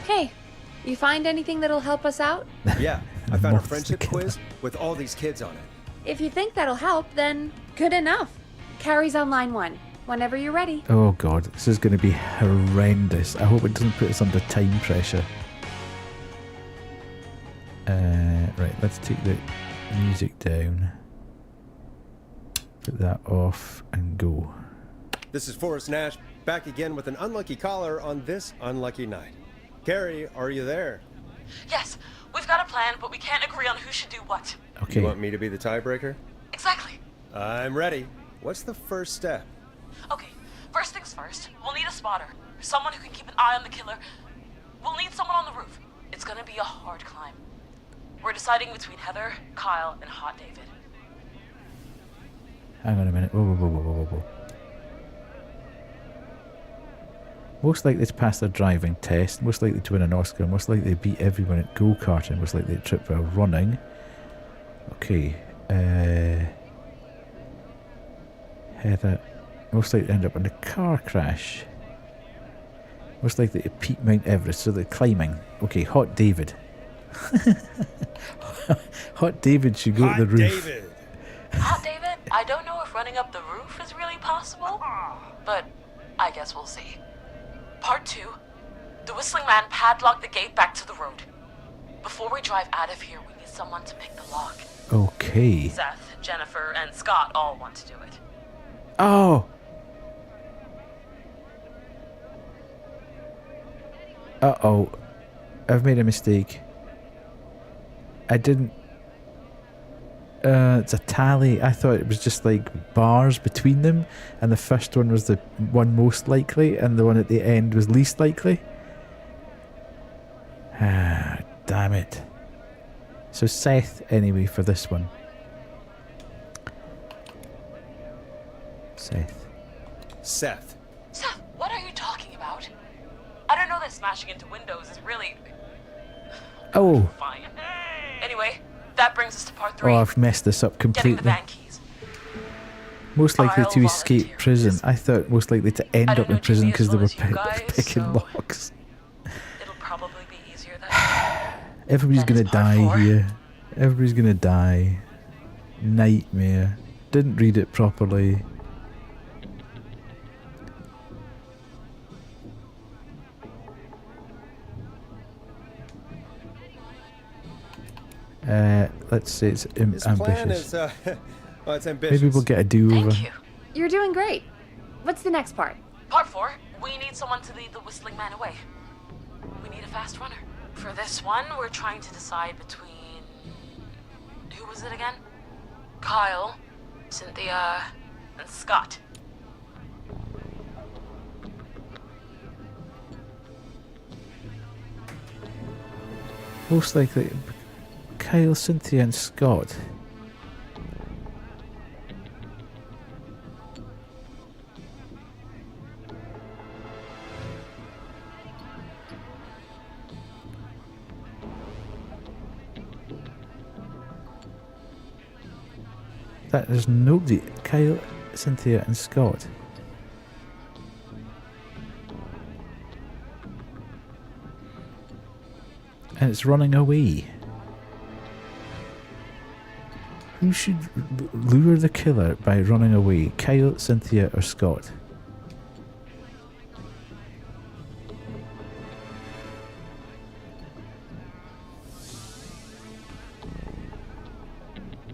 Hey, you find anything that'll help us out? Yeah, I found a Moth's friendship the killer. quiz with all these kids on it. If you think that'll help, then good enough. Carrie's on line 1. Whenever you're ready. Oh god, this is going to be horrendous. I hope it doesn't put us under time pressure. Right, let's take the music down. Put that off and go. This is Forrest Nash, back again with an unlucky caller on this unlucky night. Carrie, are you there? Yes, we've got a plan, but we can't agree on who should do what. Okay. You want me to be the tiebreaker? Exactly. I'm ready. What's the first step? Okay, first things first, we'll need a spotter. Someone who can keep an eye on the killer. We'll need someone on the roof. It's gonna be a hard climb. We're deciding between Heather, Kyle, and Hot David. Hang on a minute. Whoa. Most likely to pass their driving test, most likely to win an Oscar, most likely to beat everyone at go-karting, most likely to trip while running. Okay. Heather, most likely to end up in a car crash. Most likely to peak Mount Everest, so they're climbing. Okay, Hot David. Hot David should go to the roof. David. Hot David, I don't know if running up the roof is really possible, but I guess we'll see. Part 2. The Whistling Man padlocked the gate back to the road. Before we drive out of here, we need someone to pick the lock. Okay. Seth, Jennifer, and Scott all want to do it. Oh! Uh-oh. I've made a mistake. I didn't... it's a tally. I thought it was just like bars between them, and the first one was the one most likely, and the one at the end was least likely. Ah, damn it. So Seth, anyway, for this one. Seth. Seth. Seth, what are you talking about? I don't know that smashing into windows is really... Oh! Fine. Anyway, that brings us to part 3. Oh, I've messed this up Getting the completely. van keys. Most likely I'll to escape volunteer. prison. I thought most likely to end I don't up in know prison Jimmy because as they well were as you guys, picking so- locks. It'll probably be easier than... Everybody's That is gonna part die 4. here. Everybody's gonna die. Nightmare. Didn't read it properly. Let's say it's His plan ambitious. is, well, it's ambitious. Maybe we'll get a do-over. Thank you. You're doing great. What's the next part? Part 4, we need someone to lead the Whistling Man away. We need a fast runner. For this one, we're trying to decide between... Who was it again? Kyle, Cynthia, and Scott. Most likely, Kyle, Cynthia, and Scott. There's nobody. Kyle, Cynthia, and Scott. And it's running away. Who should lure the killer by running away? Kyle, Cynthia, or Scott?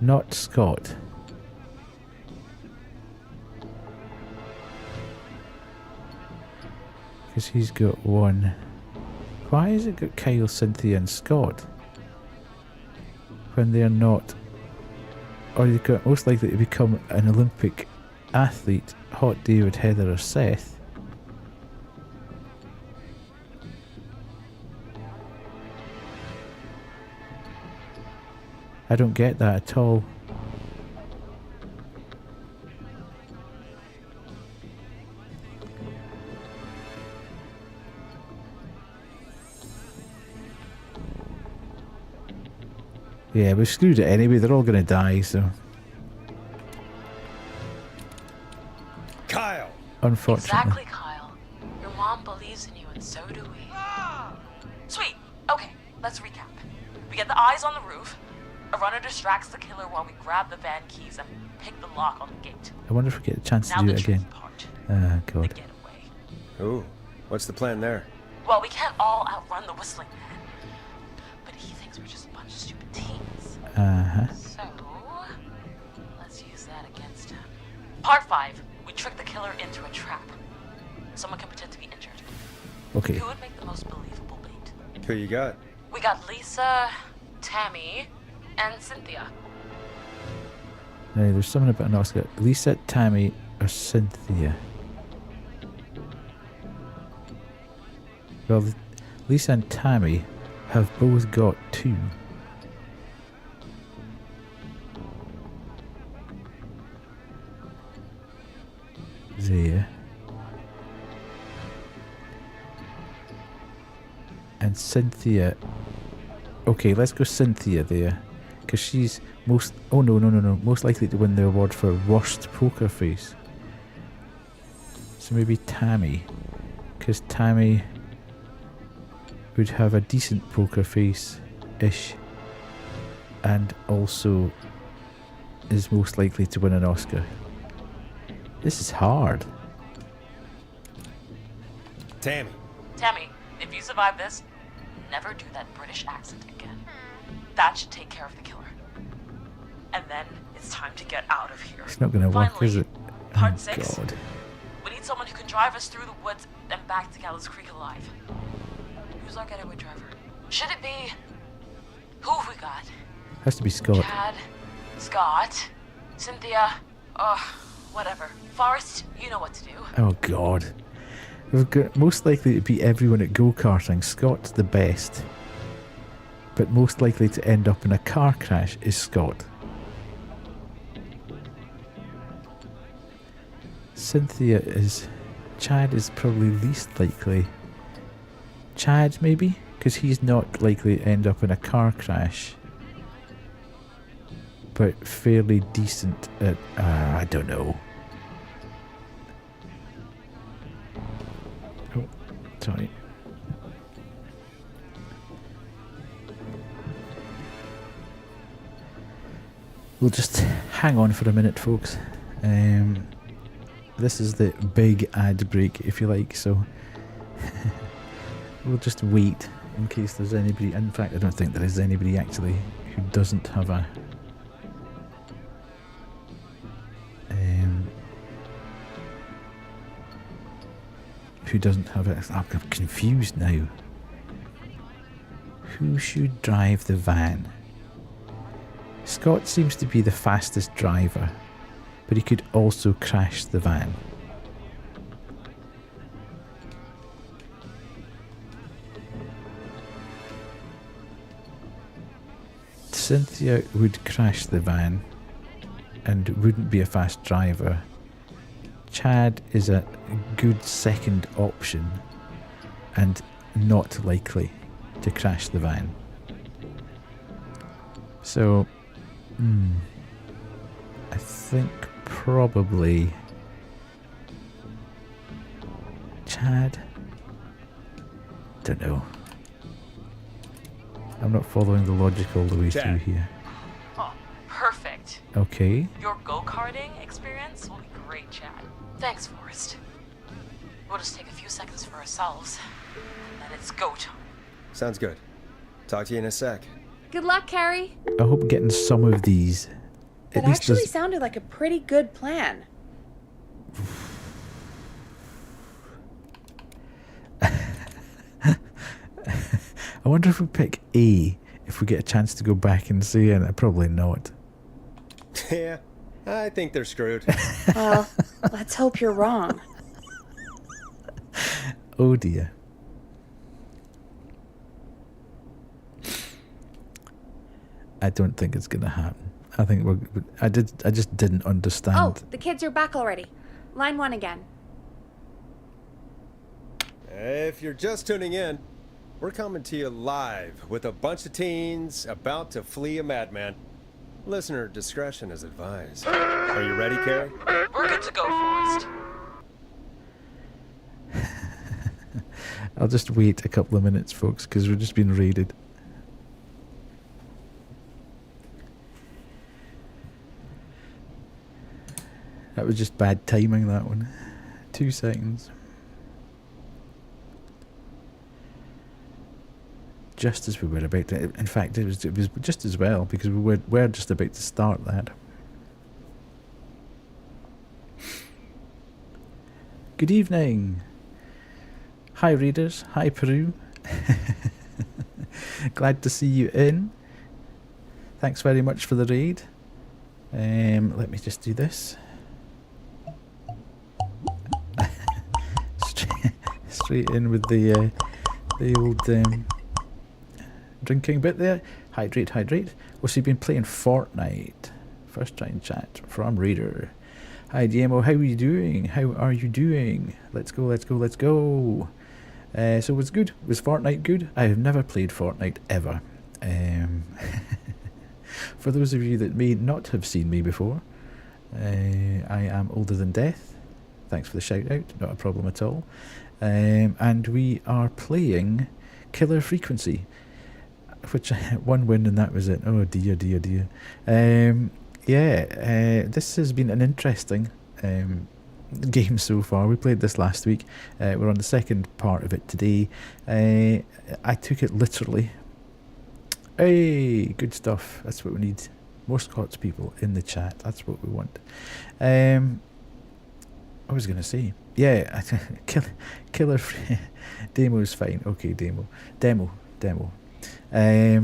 Not Scott. Because he's got one. Why has it got Kyle, Cynthia, and Scott? When they're not. Or you've got most likely to become an Olympic athlete, Hot David, Heather, or Seth. I don't get that at all. Yeah, we've screwed it anyway. They're all going to die, so... Kyle. Unfortunately. Exactly, Kyle. Your mom believes in you, and so do we. Sweet. Okay, let's recap. We get the eyes on the roof. A runner distracts the killer while we grab the van keys and pick the lock on the gate. I wonder if we get a chance Now to do the it tricky again. part. Ah, The God. getaway. Ooh, what's the plan there? Well, we can't all outrun the Whistling Man. But he thinks we're just a bunch of stupid teens. Uh-huh. So, let's use that against him. Part 5. We trick the killer into a trap. Someone can pretend to be injured. Okay. Who would make the most believable bait? Who you got? We got Lisa, Tammy, and Cynthia. Now, there's something about an Oscar. Lisa, Tammy, or Cynthia? Well, Lisa and Tammy have both got 2. there. And Cynthia. Okay, let's go Cynthia there. Because she's most... Oh, no. Most likely to win the award for worst poker face. So maybe Tammy. Because Tammy would have a decent poker face-ish. And also is most likely to win an Oscar. This is hard. Tammy. Tammy, if you survive this, never do that British accent again. That should take care of the killer. And then it's time to get out of here. It's not going to work, is it? Part Oh, 6. God. We need someone who can drive us through the woods and back to Gallows Creek alive. Who's our getaway driver? Should it be... Who have we got? Has to be Scott. Chad, Scott, Cynthia, whatever. Forrest, you know what to do. Oh, God. We've got most likely to beat everyone at go-karting. Scott's the best. But most likely to end up in a car crash is Scott. Cynthia is... Chad is probably least likely. Chad, maybe? Because he's not likely to end up in a car crash. But fairly decent at... I don't know. Oh, sorry. We'll just hang on for a minute, folks. This is the big ad break, if you like, so we'll just wait in case there's anybody. In fact, I don't think there is anybody actually who doesn't have a I'm confused now. Who should drive the van? Scott seems to be the fastest driver, but he could also crash the van. Cynthia would crash the van and wouldn't be a fast driver. Chad is a good second option and not likely to crash the van. So, I think probably Chad. Don't know. I'm not following the logic all the way through here. Oh, perfect. Okay. Your go-karting experience will be great, Chad. Thanks, Forrest. We'll just take a few seconds for ourselves, and then it's go time. Sounds good. Talk to you in a sec. Good luck, Carrie. I hope getting some of these. That at least actually there's- sounded like a pretty good plan. I wonder if we pick A, if we get a chance to go back and see it. Probably not. Yeah, I think they're screwed. Well, let's hope you're wrong. Oh dear. I don't think it's gonna happen. I think I just didn't understand. Oh, the kids are back already. Line 1 again. If you're just tuning in, we're coming to you live with a bunch of teens about to flee a madman. Listener discretion is advised. Are you ready, Carrie? We're good to go, Forrest. I'll just wait a couple of minutes, folks, because we're just being raided. That was just bad timing, that one. 2 seconds. Just as we were about to... In fact, it was just as well, because we were just about to start that. Good evening. Hi, readers. Hi, Peru. Glad to see you in. Thanks very much for the raid. Let me just do this. Straight in with the old drinking bit there. Hydrate, hydrate. Well, so you've been playing Fortnite. First try and chat from Reader. Hi, Demo. How are you doing? How are you doing? Let's go, let's go, let's go. So it was good. Was Fortnite good? I have never played Fortnite ever. For those of you that may not have seen me before, I am older than death. Thanks for the shout out. Not a problem at all. And we are playing Killer Frequency, which one win and that was it. Oh dear, dear, dear. This has been an interesting game so far. We played this last week. We're on the second part of it today. I took it literally. Hey, good stuff. That's what we need. More Scots people in the chat. That's what we want. I was going to say, yeah, Killer Demo's fine. Okay, Demo. I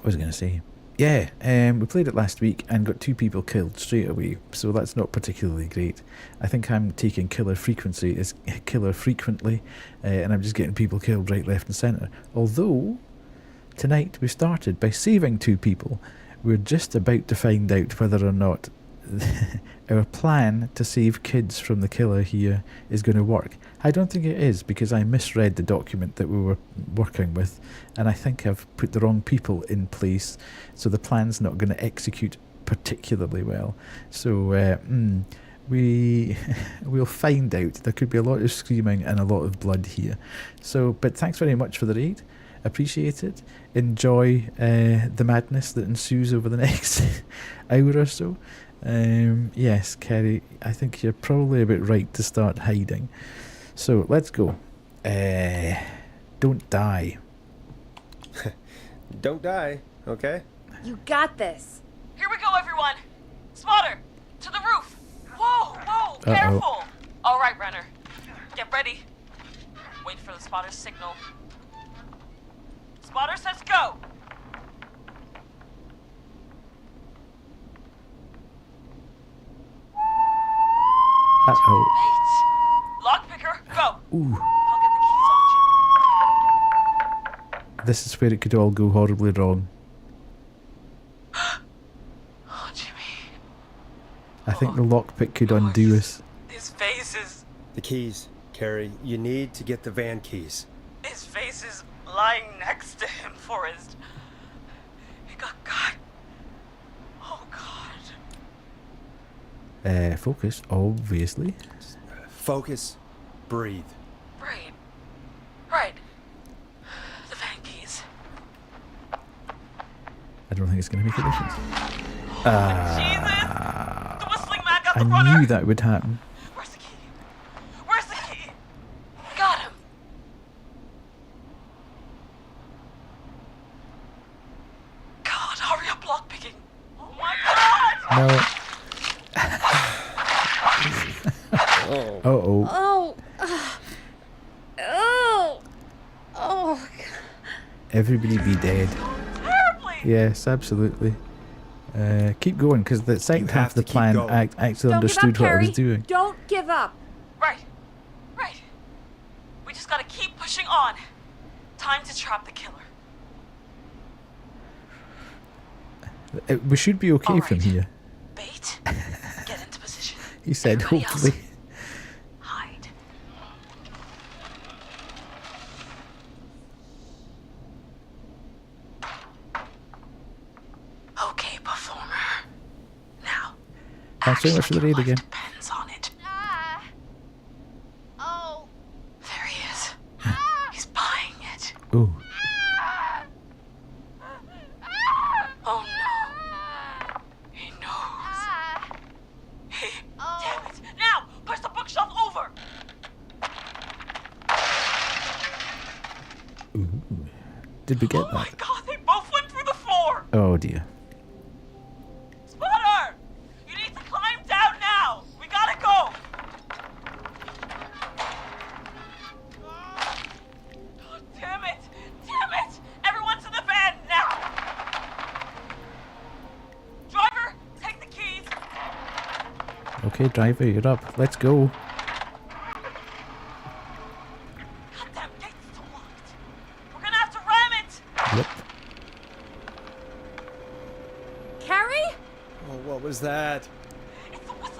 was going to say, yeah, we played it last week and got 2 people killed straight away, so that's not particularly great. I think I'm taking Killer Frequency as killer frequently, and I'm just getting people killed right, left and centre. Although, tonight we started by saving 2 people. We're just about to find out whether or not our plan to save kids from the killer here is going to work. I don't think it is, because I misread the document that we were working with, and I think I've put the wrong people in place, so the plan's not going to execute particularly well. So we'll find out. There could be a lot of screaming and a lot of blood here. So, but thanks very much for the raid. Appreciate it. Enjoy the madness that ensues over the next hour or so. Yes, Kerry, I think you're probably a bit right to start hiding. So let's go. Don't die. Don't die, okay? You got this. Here we go, everyone. Spotter, to the roof. Whoa, careful. All right, Renner, get ready. Wait for the spotter's signal. Spotter says go. Uh-oh. Wait. Lockpicker, go. Ooh. I'll get the keys off Jimmy. This is where it could all go horribly wrong. Oh, Jimmy. I think the lockpick could undo us. His face is... The keys, Carrie. You need to get the van keys. His face is lying next to him, Forrest. He got cut. Oh, God. Focus, obviously. Focus. Breathe. Right. The van keys. I don't think it's going to make a difference. Jesus! The whistling man got the I runner! knew that would happen. Where's the key? Where's the key? Got him! God, hurry up, lockpicking! Oh my God! No. Oh. Uh-oh. Oh. Everybody be dead. Terribly! Yes, absolutely. Keep going, because the second You half have of the to keep plan going. actually Don't give up, understood what I was Carrie. doing. Don't give up. Right. We just gotta keep pushing on. Time to trap the killer. We should be okay All from right. here. Bait. Get into position. He said, Everybody else, hopefully. hide. Okay, performer. Now. Thanks very much for the raid again. Depends on it. Oh. There he is. He's buying it. Oh, Oh no. He knows. Damn it. Now, push the bookshelf over. ooh. Did we get Oh my that? God, they both went through the floor. Oh dear. Spotter! You need to climb down now! We gotta go! Oh, damn it! Damn it! Everyone's in the van now! Driver, take the keys! Okay, driver, you're up. Let's go. Goddamn gate's still locked. We're gonna have to ram it! Yep. Carrie? Oh, what was that? It's the whistle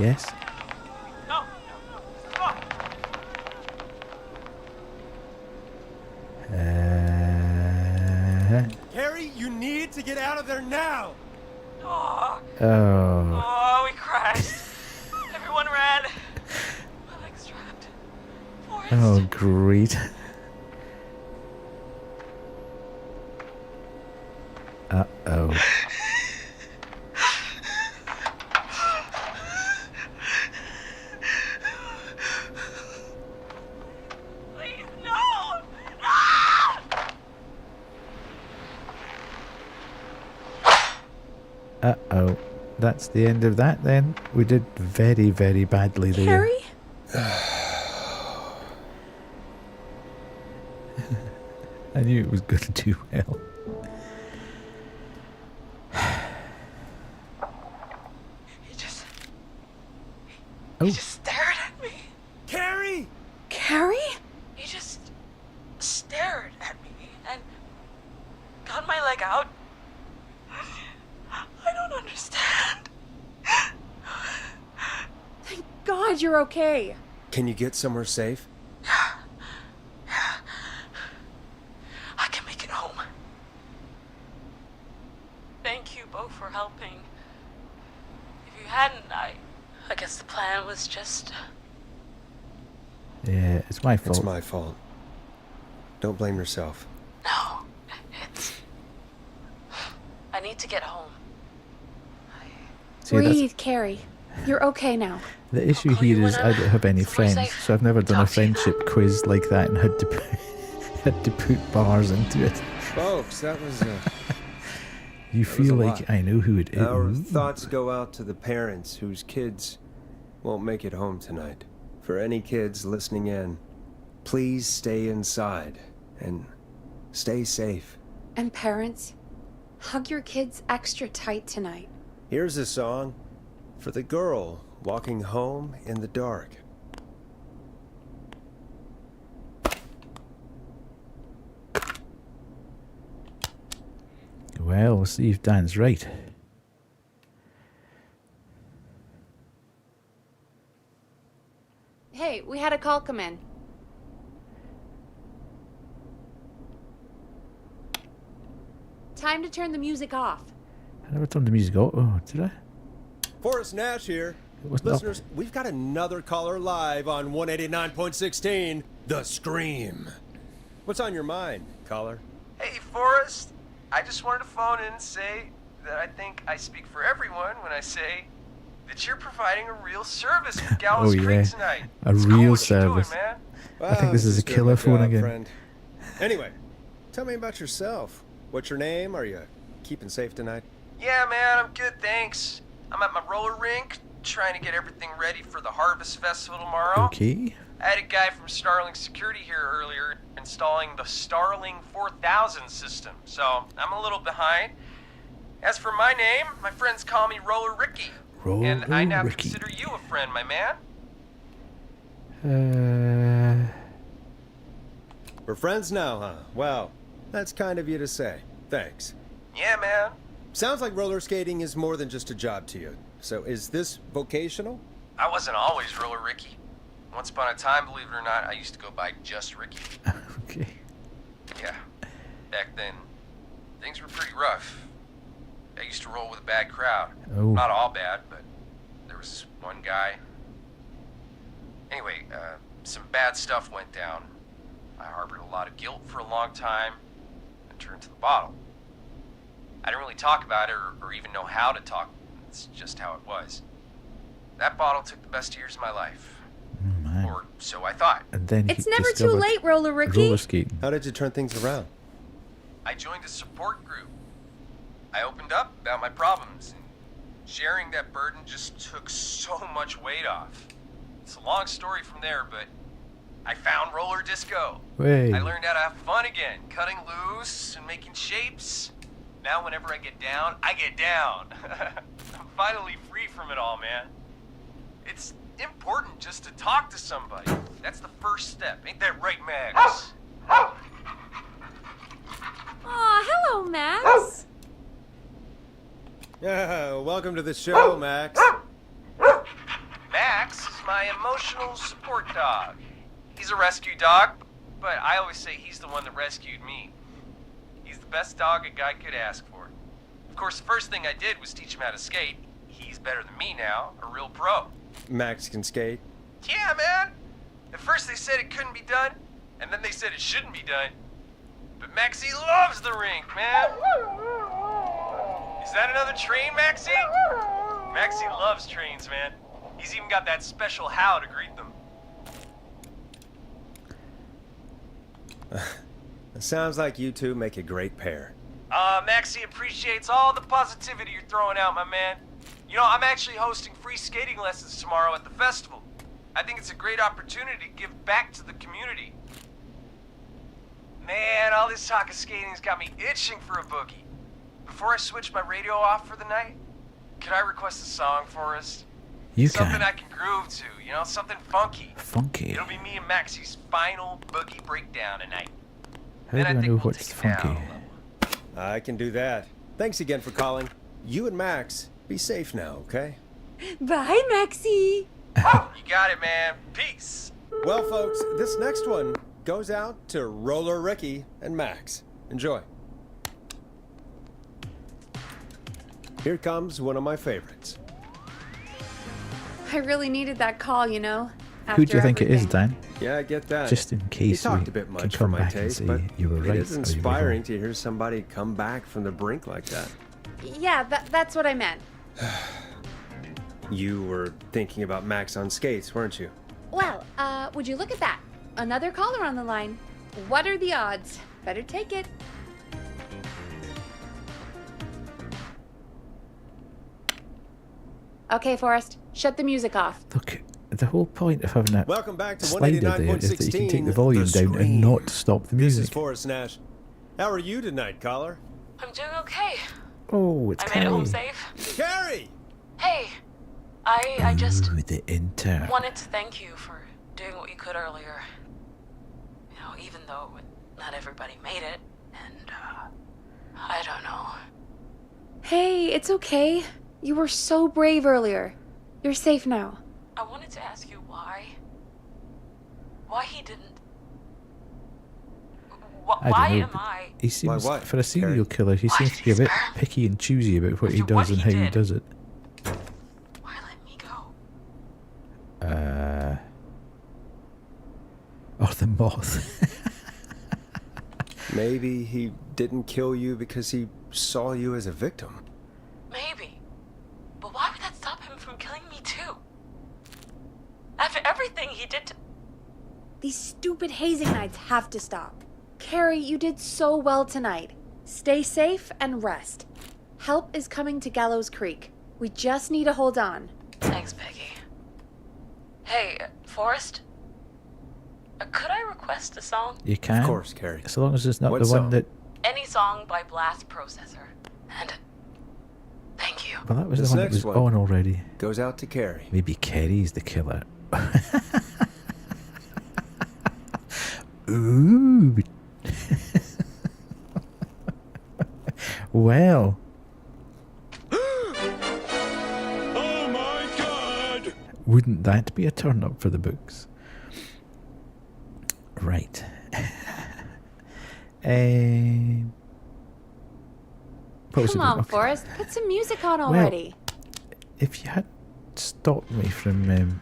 Yes. No. Stop. Harry, you need to get out of there now! Oh, Oh. we crashed. Everyone ran. My leg's trapped. Forrest. Oh, great. Uh-oh. Please, no! Ah! Uh-oh. That's the end of that then. We did very, very badly there. Harry? I knew it was going to do well. He just stared at me. Carrie! Carrie? He just stared at me and got my leg out. I don't understand. Thank God you're okay. Can you get somewhere safe? I can make it home. Thank you both for helping. If you hadn't, I guess the plan was just... Yeah, it's my fault. It's my fault. Don't blame yourself. No, it's... I need to get home. See, that's- Breathe, Carrie. You're okay now. The issue call you here when is I don't have any somewhere friends, safe. so I've never done a Talk to you. friendship quiz like that and had to put bars into it. Folks, that was You was feel a like lot. I know who it is. Our thoughts go out to the parents whose kids won't make it home tonight. For any kids listening in, please stay inside and stay safe. And parents, hug your kids extra tight tonight. Here's a song for the girl walking home in the dark. Well, we'll see if Dan's right. Hey, we had a call come in. Time to turn the music off. I never turned the music off. Oh, did I? Forrest Nash here. What's up? Listeners, we've got another caller live on 189.16, The Scream. What's on your mind, caller? Hey, Forrest. I just wanted to phone in and say that I think I speak for everyone when I say that you're providing a real service for Gallows Oh, yeah. Creek tonight. A It's real cool what service. You're doing, man. I think this is a doing killer my phone job, again. Friend. Anyway, tell me about yourself. What's your name? Are you keeping safe tonight? Yeah, man, I'm good, thanks. I'm at my roller rink trying to get everything ready for the Harvest Festival tomorrow. Okay. I had a guy from Starling Security here earlier installing the Starling 4000 system, so I'm a little behind. As for my name, my friends call me Roller Ricky. And I now Ricky. consider you a friend, my man. We're friends now, huh? Well, that's kind of you to say. Thanks. Yeah, man. Sounds like roller skating is more than just a job to you. So is this vocational? I wasn't always Roller Ricky. Once upon a time, believe it or not, I used to go by just Ricky. Okay. Yeah. Back then, things were pretty rough. I used to roll with a bad crowd. Oh. Not all bad, but there was this one guy. Anyway, some bad stuff went down. I harbored a lot of guilt for a long time and turned to the bottle. I didn't really talk about it or even know how to talk. It's just how it was. That bottle took the best years of my life. Oh, man. Or so I thought. And then It's he never too discovered late, Roller Ricky. roller skating. How did you turn things around? I joined a support group. I opened up about my problems, and sharing that burden just took so much weight off. It's a long story from there, but I found roller disco. Way. I learned how to have fun again, cutting loose and making shapes. Now whenever I get down, I get down. I'm finally free from it all, man. It's important just to talk to somebody. That's the first step. Ain't that right, Max? Aw, hello, Max. Yeah, welcome to the show, Max. my emotional support dog. He's a rescue dog, but I always say he's the one that rescued me. He's the best dog a guy could ask for. Of course, the first thing I did was teach him how to skate. He's better than me now, a real pro. Max can skate. Yeah, man! At first they said it couldn't be done, and then they said it shouldn't be done. But Maxie loves the rink, man! Is that another train, Maxie? Maxie loves trains, man. He's even got that special how to greet them. It sounds like you two make a great pair. Maxie appreciates all the positivity you're throwing out, my man. You know, I'm actually hosting free skating lessons tomorrow at the festival. I think it's a great opportunity to give back to the community. Man, all this talk of skating's got me itching for a boogie. Before I switch my radio off for the night, could I request a song for us? You Something can. I can groove to, you know, something funky. Funky. It'll be me and Maxie's final boogie breakdown tonight. How Then do I think know we'll what's take it funky? down. I can do that. Thanks again for calling. You and Max, be safe now, okay? Bye, Maxie. You got it, man. Peace. Well, folks, this next one goes out to Roller Ricky and Max. Enjoy. Here comes one of my favorites. I really needed that call, you know. Who do you after think it is, everything. Dan? Yeah, I get that. Just in He case we talked a bit can much for come my back and taste, say but you were right. it is or you were inspiring wrong. to hear somebody come back from the brink like that. Yeah, that's what I meant. You were thinking about Max on skates, weren't you? Well, would you look at that? Another caller on the line. What are the odds? Better take it. Okay, Forrest, shut the music off. Look, the whole point of having that Welcome back to slider there is that you can take the 189.16, volume The down and Scream. not stop the This is music. Forrest Nash. How are you tonight, caller? I'm doing okay. Oh, it's I made it home Carrie. safe. Carrie! Hey, I just Ooh, the intern. wanted to thank you for doing what you could earlier. You know, even though not everybody made it, and I don't know. Hey, it's okay. You were so brave earlier. You're safe now. I wanted to ask you why he didn't. I Why don't know. am I? He seems, what, for a serial Carrie? killer, he Why seems did to be a he bit spare me? picky and choosy about what he After does what and he how he did. does it. Why let me go? Or the moth. Maybe he didn't kill you because he saw you as a victim. Maybe. But why would that stop him from killing me too? After everything he did to... These stupid hazing nights have to stop. Carrie, you did so well tonight. Stay safe and rest. Help is coming to Gallows Creek. We just need to hold on. Thanks, Peggy. Hey, Forrest? Could I request a song? You can. Of course, Carrie. So long as it's not What the song? one that... Any song by Blast Processor. And thank you. Well, that was This the one that next was one. on already. Goes out to Carrie. Maybe Kerry's the killer. Ooh. Well. Oh my god! Wouldn't that be a turn up for the books? Right. What was Come it? on, Okay. Forrest. Put some music on already. If you had stopped me from...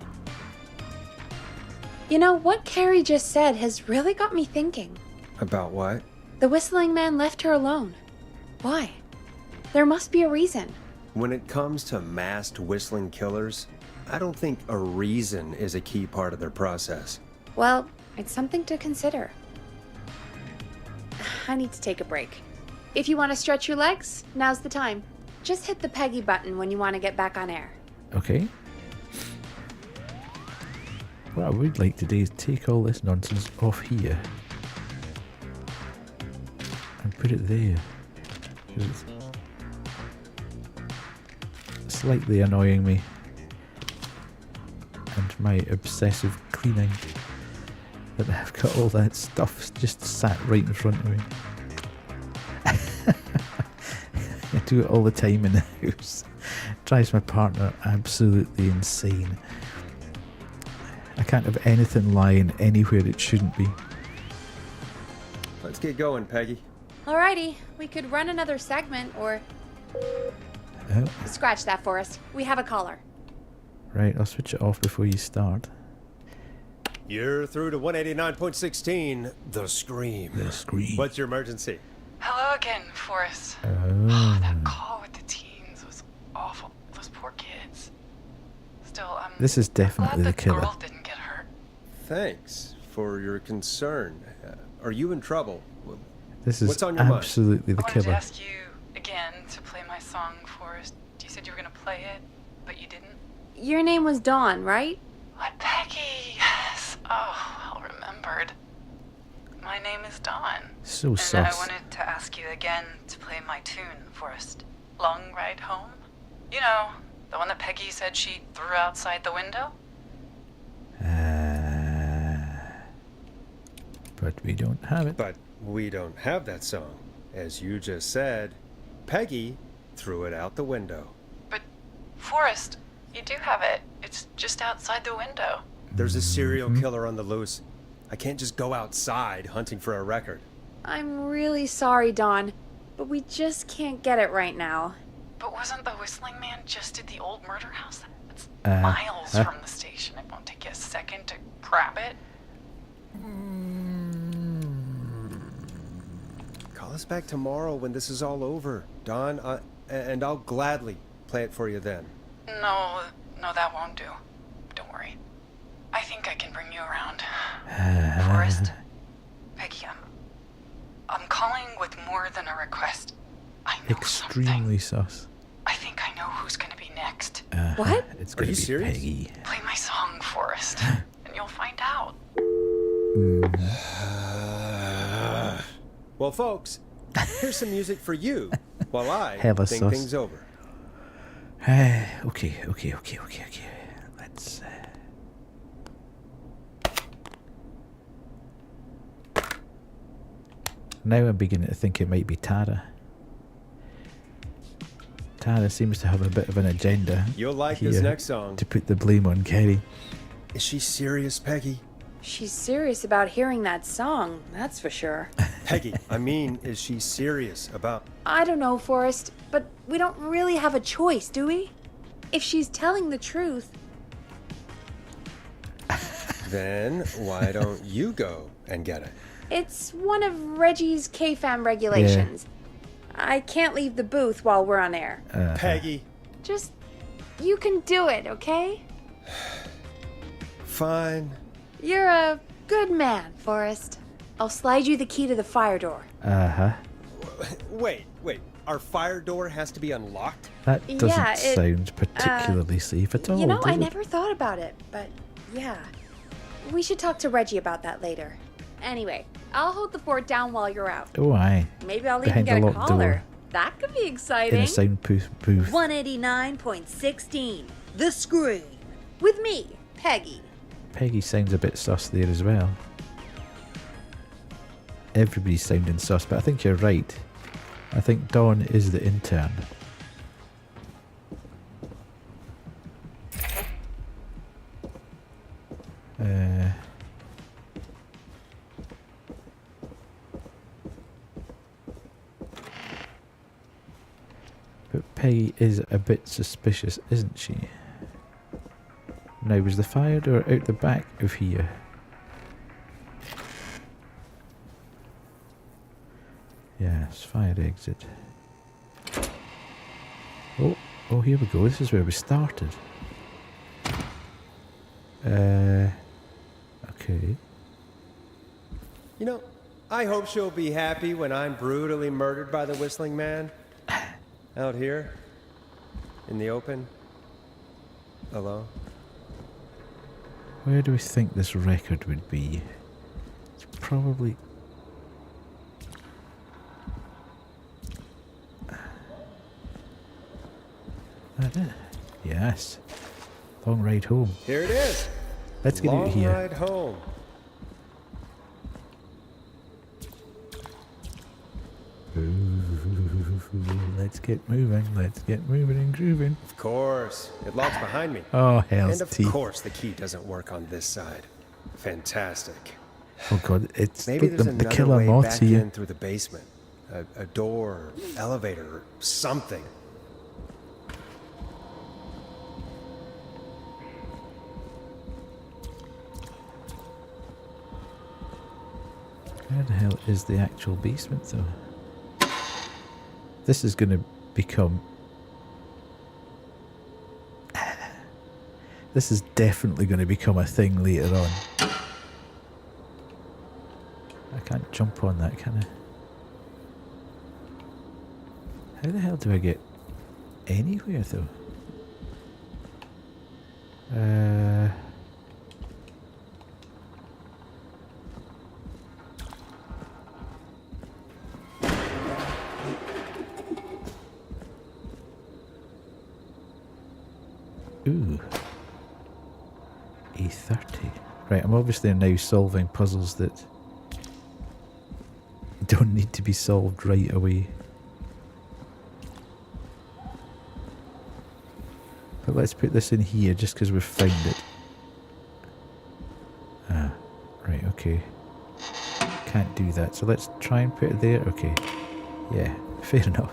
You know, what Carrie just said has really got me thinking. About what? The whistling man left her alone. Why? There must be a reason. When it comes to masked whistling killers, I don't think a reason is a key part of their process. Well, it's something to consider. I need to take a break. If you want to stretch your legs, now's the time. Just hit the Peggy button when you want to get back on air. Okay. What I would like to do is take all this nonsense off here and put it there. 'Cause it's slightly annoying me and my obsessive cleaning that I've got all that stuff just sat right in front of me. I do it all the time in the house. Drives my partner absolutely insane. I can't have anything lying anywhere it shouldn't be. Let's get going, Peggy. Alrighty, we could run another segment or Oh, scratch that, Forrest. We have a caller. right, I'll switch it off before you start. You're through to 189.16, The Scream. The Scream. What's your emergency? Hello again, Forrest. Oh. That call with the teens was awful. Those poor kids. Still, I'm This is definitely glad the killer. girl didn't get hurt. Thanks for your concern. Are you in trouble? This is What's on your mind? absolutely the I wanted to killer. ask you again to play my song, Forrest. You said you were gonna play it, but you didn't. Your name was Dawn, right? What, Peggy? Yes. Oh, well remembered. My name is Dawn. So And I sus. wanted to ask you again to play my tune, Forrest. Long Ride Home? You know, the one that Peggy said she threw outside the window? But we don't have it. But we don't have that song. As you just said, Peggy threw it out the window. But, Forrest, you do have it. It's just outside the window. There's a serial killer on the loose. I can't just go outside hunting for a record. I'm really sorry, Dawn, but we just can't get it right now. But wasn't the Whistling Man just at the old murder house? It's Uh, miles huh? from the station. It won't take you a second to grab it. Call us back tomorrow when this is all over, Don, and I'll gladly play it for you then. No, that won't do. Don't worry. I think I can bring you around. Forrest? Peggy, I'm calling with more than a request. I know something. Extremely sus. I think I know who's gonna be next. What? It's Are gonna you be serious? Peggy. Play my song, Forrest, and you'll find out. Well, folks, here's some music for you while I Hella think sus. things over. Okay. Let's. Now I'm beginning to think it might be Tara. Tara seems to have a bit of an agenda. You'll like here this next song. to put the blame on Kerry. Is she serious, Peggy? She's serious about hearing that song, that's for sure. Peggy, I mean, is she serious about... I don't know, Forrest, but we don't really have a choice, do we? If she's telling the truth, Then why don't you go and get it? it's one of Reggie's KFAM regulations. I can't leave the booth while we're on air. Peggy, Just, you can do it, okay? fine. You're a good man, Forrest. I'll slide you the key to the fire door. Wait. Our fire door has to be unlocked? That doesn't Yeah, it- sound particularly safe at all. You know, does I it? never thought about it, but yeah. We should talk to Reggie about that later. Anyway, I'll hold the fort down while you're out. Oh, aye. Maybe I'll even Behind get a a locked caller. door. That could be In exciting. a soundproof booth. 189.16, The Scream. With me, Peggy. Peggy sounds a bit sus there as well. Everybody's sounding sus, but I think you're right. I think Dawn is the intern. But Peggy is a bit suspicious, isn't she? Now, was the fire door out the back of here? Yes, fire exit. Oh, here we go. This is where we started. Okay. You know, I hope she'll be happy when I'm brutally murdered by the Whistling Man. Out here. In the open. Alone. Where do we think this record would be? It's probably... That it? Yes. Long Ride Home. Here it is. Let's get out Long of here. Ride Home. Ooh, let's Let's get moving. Let's get moving and grooving. Of course. It locks behind me. Oh, hell's And of teeth. course the key doesn't work on this side. Fantastic. Oh god, it's Maybe look, there's the another killer way moths back here. in through the basement. A door, or elevator, or something. Where the hell is the actual basement though? This is going to become... This is definitely going to become a thing later on. I can't jump on that, can I? How the hell do I get anywhere though? Ooh. A30. Right, I'm obviously now solving puzzles that don't need to be solved right away. But let's put this in here just because we've found it. Ah, right, okay. Can't do that, so let's try and put it there. Okay. Yeah, fair enough.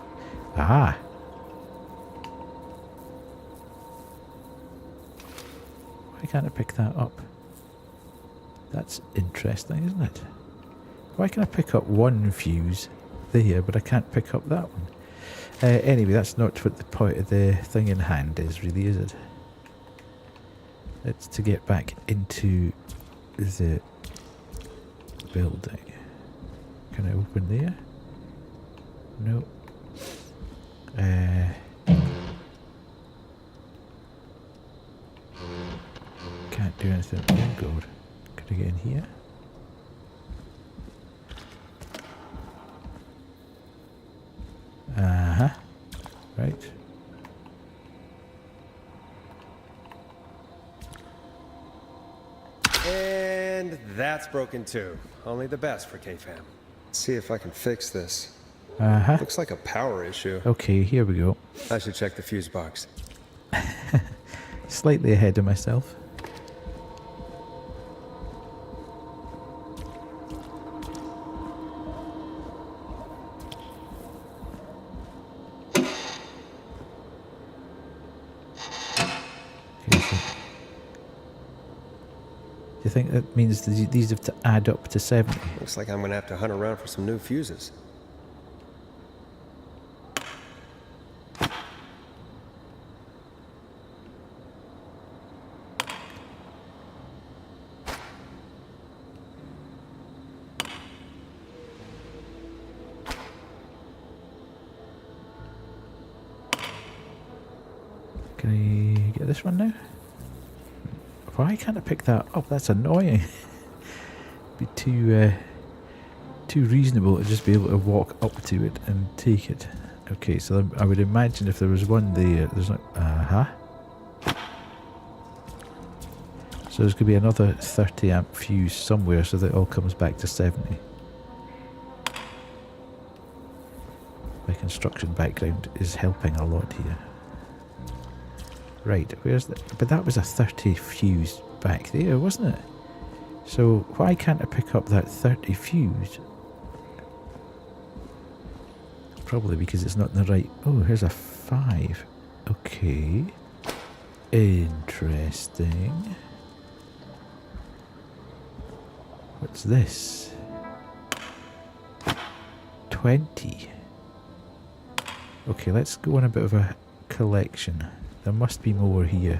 Ah! Why can't I pick that up? That's interesting, isn't it? Why can I pick up one fuse there, but I can't pick up that one? Anyway, that's not what the point of the thing in hand is, really, is it? It's to get back into the building. Can I open there? No. Can't do anything. Oh god. Could I get in here? Uh-huh. Right. And that's broken too. Only the best for K-Fam. See if I can fix this. Uh-huh. Looks like a power issue. Okay, here we go. I should check the fuse box. Slightly ahead of myself. Okay, so do you think that means that these have to add up to 70? Looks like I'm gonna have to hunt around for some new fuses. Can I get this one now? Why can't I pick that up? That's annoying. Be too reasonable to just be able to walk up to it and take it. Okay, so I would imagine if there was one there, there's not... So there's going to be another 30 amp fuse somewhere so that it all comes back to 70. My construction background is helping a lot here. Right, where's the... But that was a 30 fuse back there, wasn't it? So why can't I pick up that 30 fuse? Probably because it's not in the right... Oh, here's a 5. Okay. Interesting. What's this? 20. Okay, let's go on a bit of a collection. There must be more here.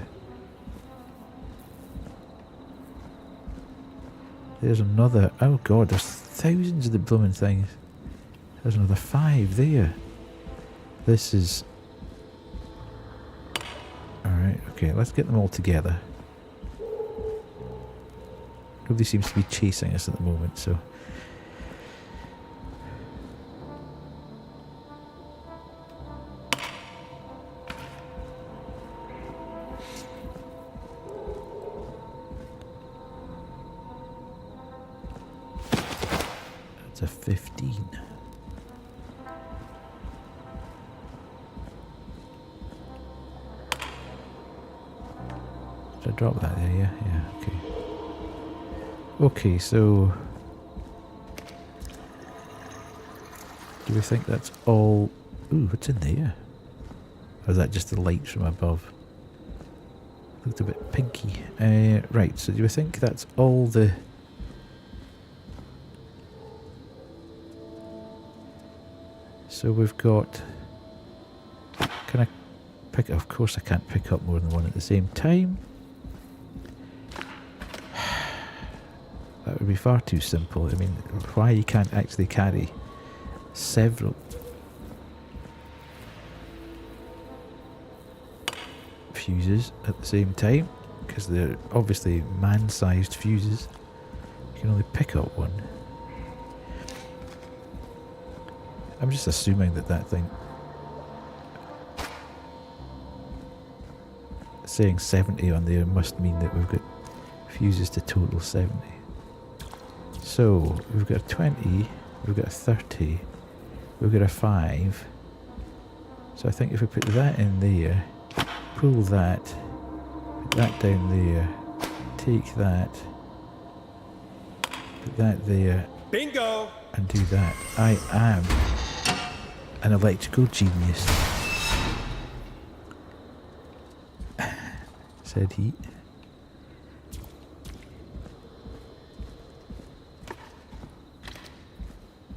There's another... Oh god, there's thousands of the blooming things. There's another 5 there. This is... Alright, okay, let's get them all together. Nobody seems to be chasing us at the moment, so... That's a 15. drop that there, yeah? Yeah, okay. Okay, so... do we think that's all... ooh, what's in there? Or is that just the lights from above? Looked a bit pinky. Right, so do we think that's all the... so we've got... can I pick... of course I can't pick up more than one at the same time. That would be far too simple. I mean, why you can't actually carry several... fuses at the same time, because they're obviously man-sized fuses. You can only pick up one. I'm just assuming that that thing... saying 70 on there must mean that we've got fuses to total 70. So, we've got a 20, we've got a 30, we've got a 5. So I think if we put that in there, pull that, put that down there, take that, put that there, bingo, and do that. I am an electrical genius, said he.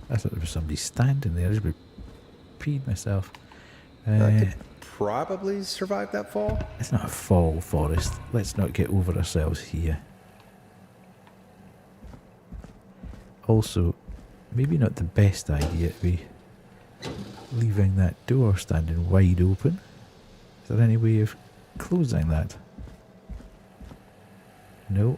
I thought there was somebody standing there. I just peed myself. I could probably survive that fall. It's not a fall, Forrest. Let's not get over ourselves here. Also, maybe not the best idea to be leaving that door standing wide open. Is there any way of closing that? No.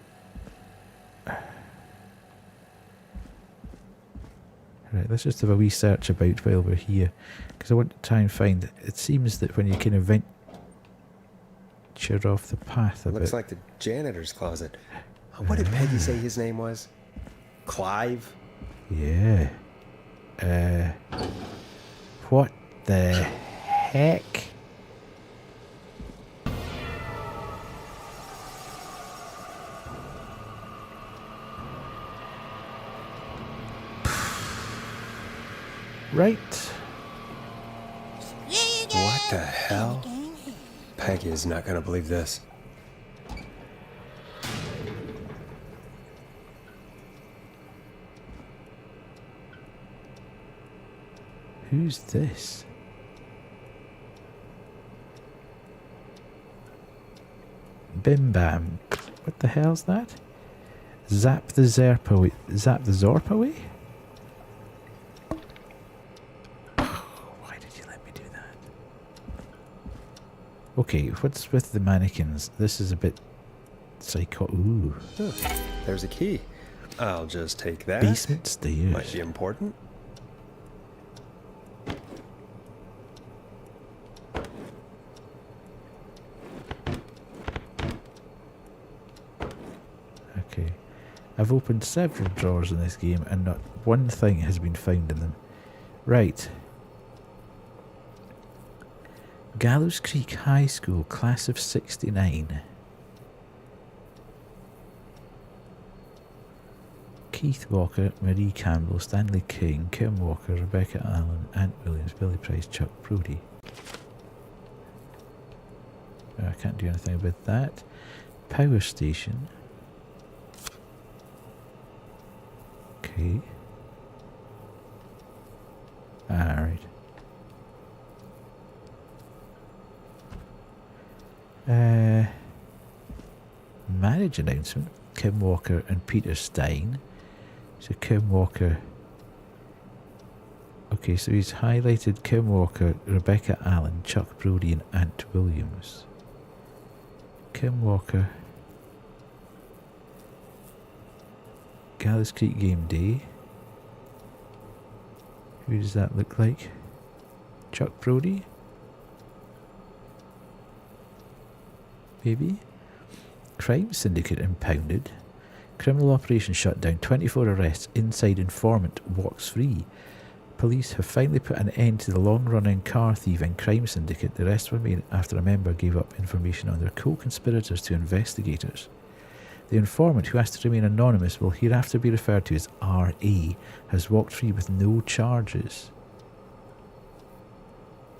Right, let's just have a wee search about while we're here, because I want to try and find... it seems that when you kind of venture off the path a bit... looks like the janitor's closet. What did Peggy say his name was? Clive? Yeah. What the heck? Right. What the hell? Peggy is not going to believe this. Who's this? Bim Bam. What the hell's that? Zap the Zerp away. Zap the Zorp away? Why did you let me do that? Okay, what's with the mannequins? This is a bit psycho. Ooh. Oh, there's a key. I'll just take that. Basement stairs. Might be important. Okay. I've opened several drawers in this game and not one thing has been found in them. Right. Gallows Creek High School, class of 69. Keith Walker, Marie Campbell, Stanley King, Kim Walker, Rebecca Allen, Ant Williams, Billy Price, Chuck Brody. I can't do anything about that. Power station. Okay. Alright. Marriage announcement. Kim Walker and Peter Stein. So Kim Walker. Okay, so he's highlighted Kim Walker, Rebecca Allen, Chuck Brody and Ant Williams. Kim Walker. Gallows Creek Game Day. Who does that look like? Chuck Brody? Maybe? Crime Syndicate impounded. Criminal operation shut down. 24 arrests. Inside informant walks free. Police have finally put an end to the long-running car thieving crime syndicate. The rest were made after a member gave up information on their co-conspirators to investigators. The informant, who has to remain anonymous, will hereafter be referred to as R.A., has walked free with no charges.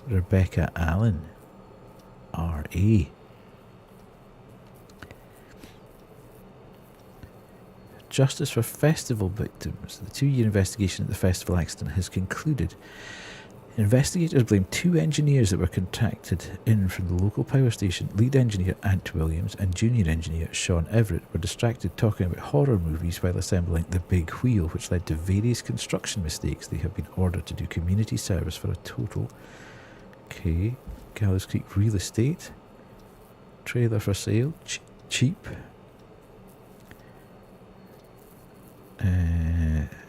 Rebecca Allen. R.A. Justice for festival victims. The 2-year investigation at the festival accident has concluded. Investigators blame 2 engineers that were contracted in from the local power station. Lead engineer Ant Williams and junior engineer Sean Everett were distracted talking about horror movies while assembling the Big Wheel, which led to various construction mistakes. They have been ordered to do community service for a total. Okay, Gallows Creek Real Estate. Trailer for sale. Cheap.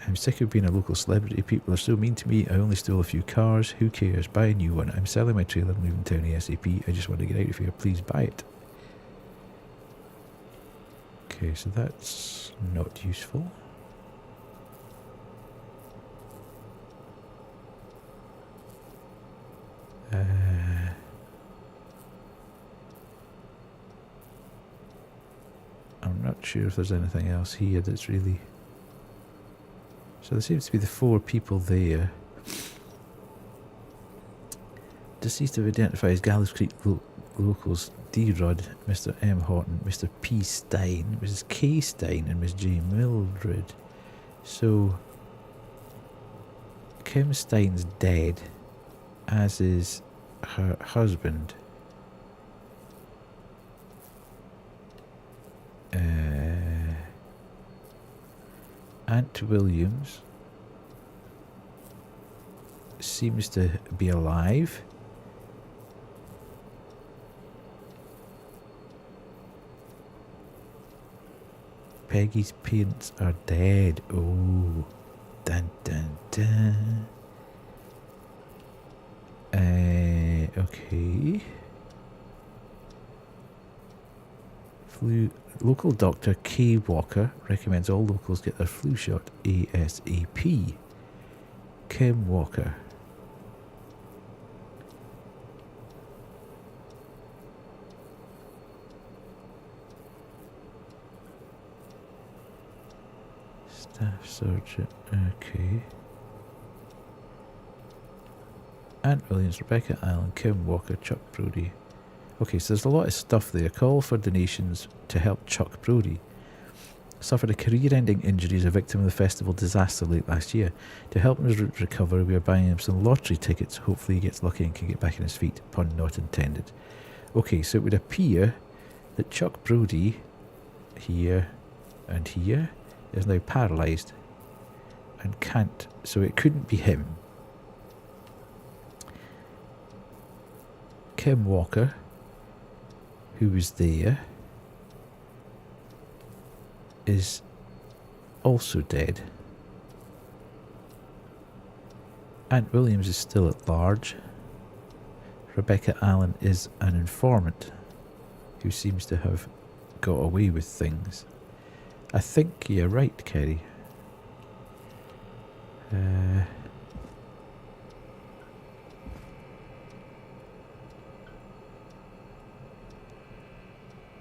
I'm sick of being a local celebrity. People are so mean to me. I only stole a few cars. Who cares? Buy a new one. I'm selling my trailer and moving town ASAP. I just want to get out of here. Please buy it. Okay, so that's not useful. I'm not sure if there's anything else here that's really... So there seems to be the 4 people there. Deceased have identified as Gallows Creek locals D. Rudd, Mr. M. Horton, Mr. P. Stein, Mrs. K. Stein, and Miss J. Mildred. So Kim Stein's dead, as is her husband. Ant Williams seems to be alive. Peggy's parents are dead. Oh, dun dun dun. Okay. Local doctor Kay Walker recommends all locals get their flu shot ASAP. Kim Walker. Staff surgeon. Okay. Ant Williams, Rebecca Allen, Kim Walker, Chuck Brody. Okay, so there's a lot of stuff there. Call for donations to help Chuck Brody. Suffered a career-ending injury as a victim of the festival disaster late last year. To help him recover, we are buying him some lottery tickets. Hopefully he gets lucky and can get back on his feet. Pun not intended. Okay, so it would appear that Chuck Brody, here and here, is now paralysed and can't. So it couldn't be him. Kim Walker, who was there, is also dead. Ant Williams is still at large. Rebecca Allen is an informant who seems to have got away with things. I think you're right, Kerry.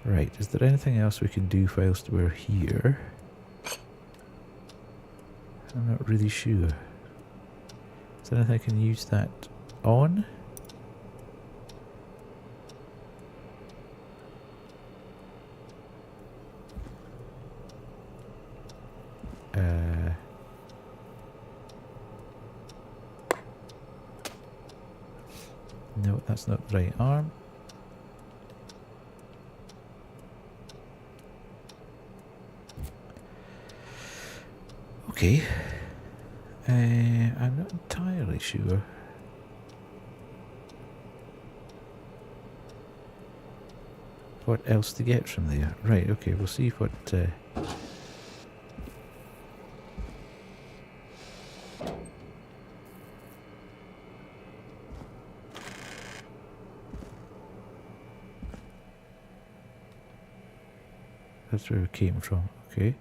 Right, is there anything else we can do whilst we're here? I'm not really sure. Is there anything I can use that on? No, that's not the right arm. Okay. I'm not entirely sure. What else to get from there? Right, okay, we'll see what... That's where we came from, okay.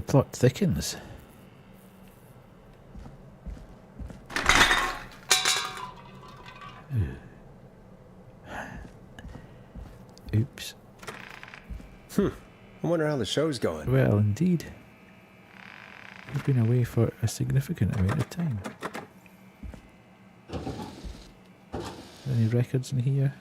plot thickens. Oops. I wonder how the show's going. Well, indeed. We've been away for a significant amount of time. Any records in here?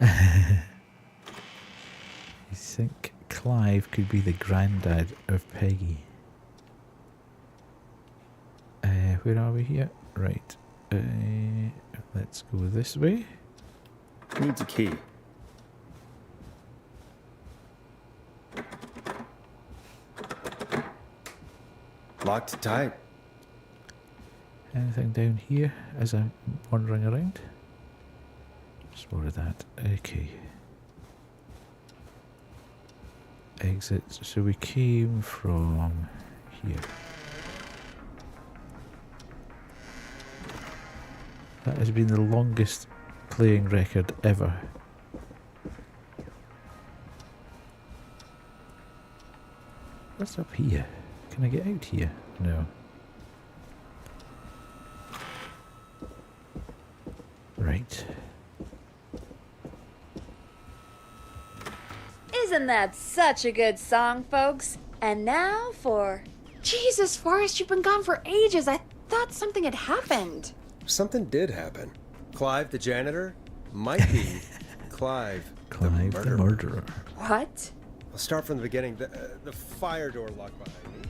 You think Clive could be the granddad of Peggy? Where are we here? Right. Let's go this way. Needs a key. Locked tight. Anything down here as I'm wandering around? Just more of that. Okay. Exit. So we came from here. That has been the longest playing record ever. What's up here? Can I get out here? No. Right. Isn't that such a good song, folks? And now for... Jesus, Forrest, you've been gone for ages. I thought something had happened. Something did happen. Clive the janitor might be Clive Clive the murderer. What? I'll start from the beginning. The fire door locked behind me.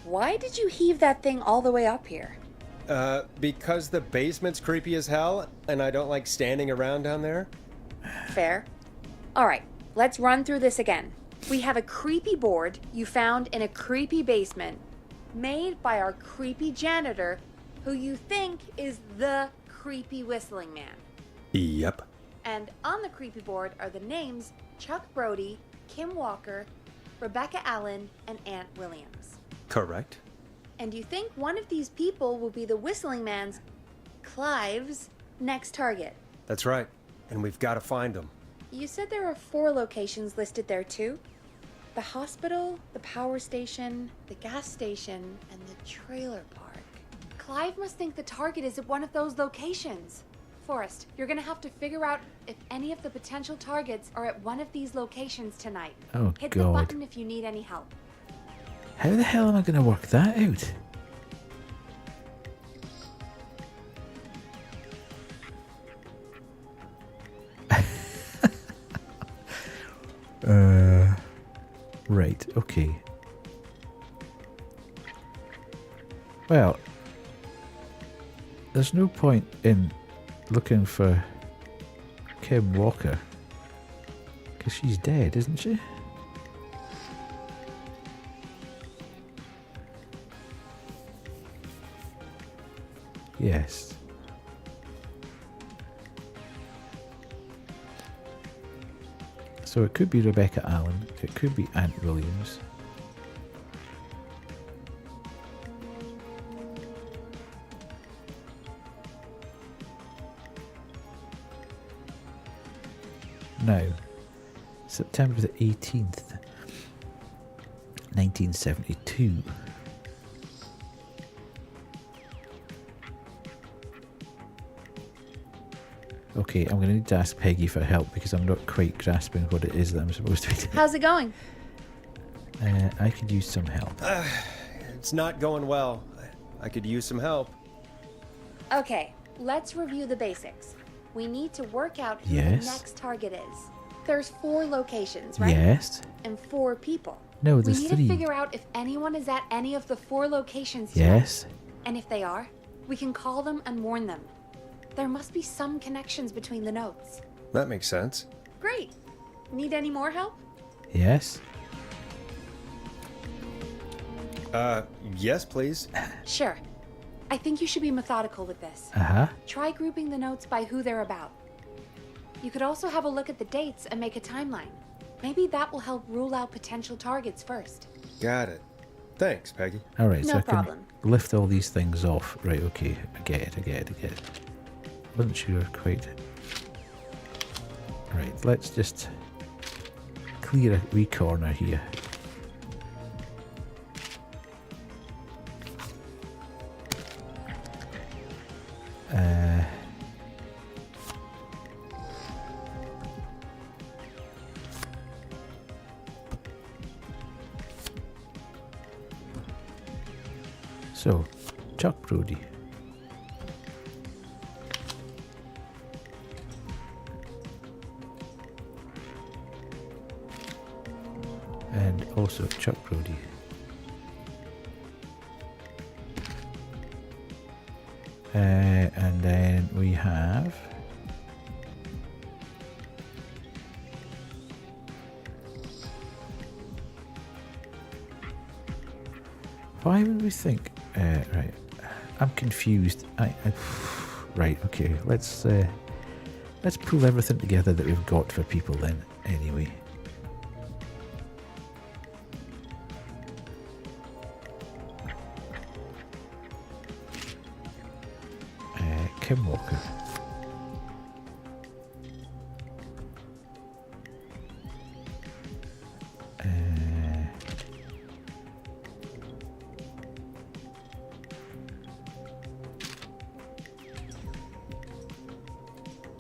Why did you heave that thing all the way up here? Because the basement's creepy as hell, and I don't like standing around down there. Fair. Alright, let's run through this again. We have a creepy board you found in a creepy basement, made by our creepy janitor, who you think is the creepy whistling man. Yep. And on the creepy board are the names Chuck Brody, Kim Walker, Rebecca Allen, and Aunt Williams. Correct. And you think one of these people will be the whistling man's, Clive's, next target. That's right. And we've got to find them. You said there are 4 locations listed there too? The hospital, the power station, the gas station, and the trailer park. Clive must think the target is at one of those locations. Forrest, you're gonna have to figure out if any of the potential targets are at one of these locations tonight. Oh, Hit God. the button if you need any help. How the hell am I going to work that out? Right, okay. Well, there's no point in looking for Kim Walker, because she's dead, isn't she? Yes. So it could be Rebecca Allen, it could be Aunt Williams. Now, September the 18th, 1972. Okay, I'm going to need to ask Peggy for help because I'm not quite grasping what it is that I'm supposed to be doing. How's it going? I could use some help. It's not going well. I could use some help. Okay, let's review the basics. We need to work out who Yes. the next target is. There's 4 locations, right? Yes. And 4 people. No, there's we need 3. to figure out if anyone is at any of the 4 locations tonight. Yes. And if they are, we can call them and warn them. There must be some connections between the notes. That makes sense. Great. Need any more help? Yes. Yes, please. Sure. I think you should be methodical with this. Uh-huh. Try grouping the notes by who they're about. You could also have a look at the dates and make a timeline. Maybe that will help rule out potential targets first. Got it. Thanks, Peggy. Alright, so No I can problem. lift all these things off. Right, okay. I get it. Wasn't sure quite. Right, let's just clear a wee corner here. So, Chuck Brody. And also Chuck Brody. And then we have why would we think right, I'm confused. Right, okay, let's pull everything together that we've got for people then anyway. Kim Walker.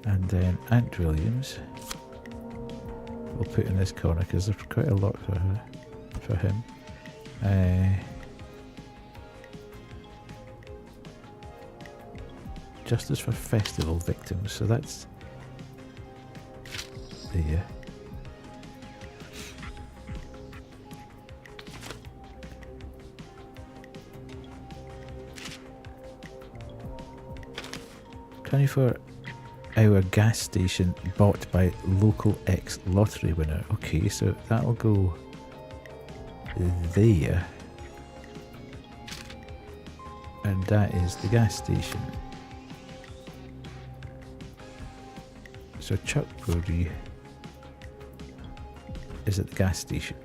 And then Aunt Williams we'll put in this corner because there's quite a lot for him. Justice for Festival victims, so that's there. $24-hour gas station bought by local ex-lottery winner. Okay, so that'll go there. And that is the gas station. So Chuck Brody is at the gas station.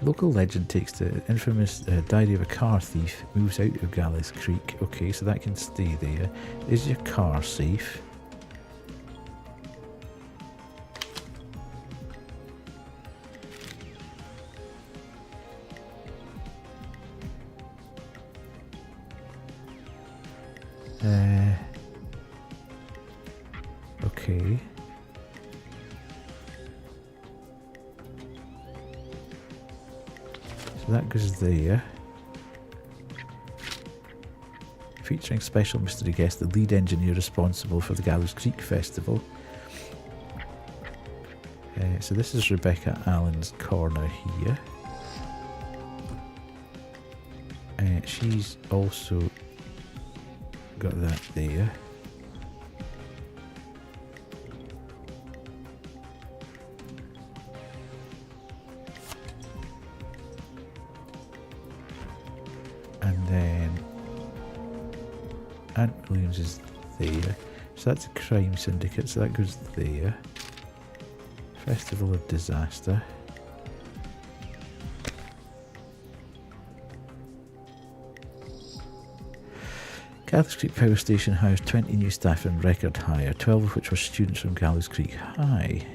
Local legend takes the infamous diary of a car thief, moves out of Gallows Creek. Okay, so that can stay there. Is your car safe? Okay. So that goes there. Featuring special mystery guest, the lead engineer responsible for the Gallows Creek Festival. So this is Rebecca Allen's corner here. She's also got that there. And then Aunt Williams is there. So that's a crime syndicate, so that goes there. Festival of Disaster. Gallows Creek Power Station housed 20 new staff in record hire, 12 of which were students from Gallows Creek High.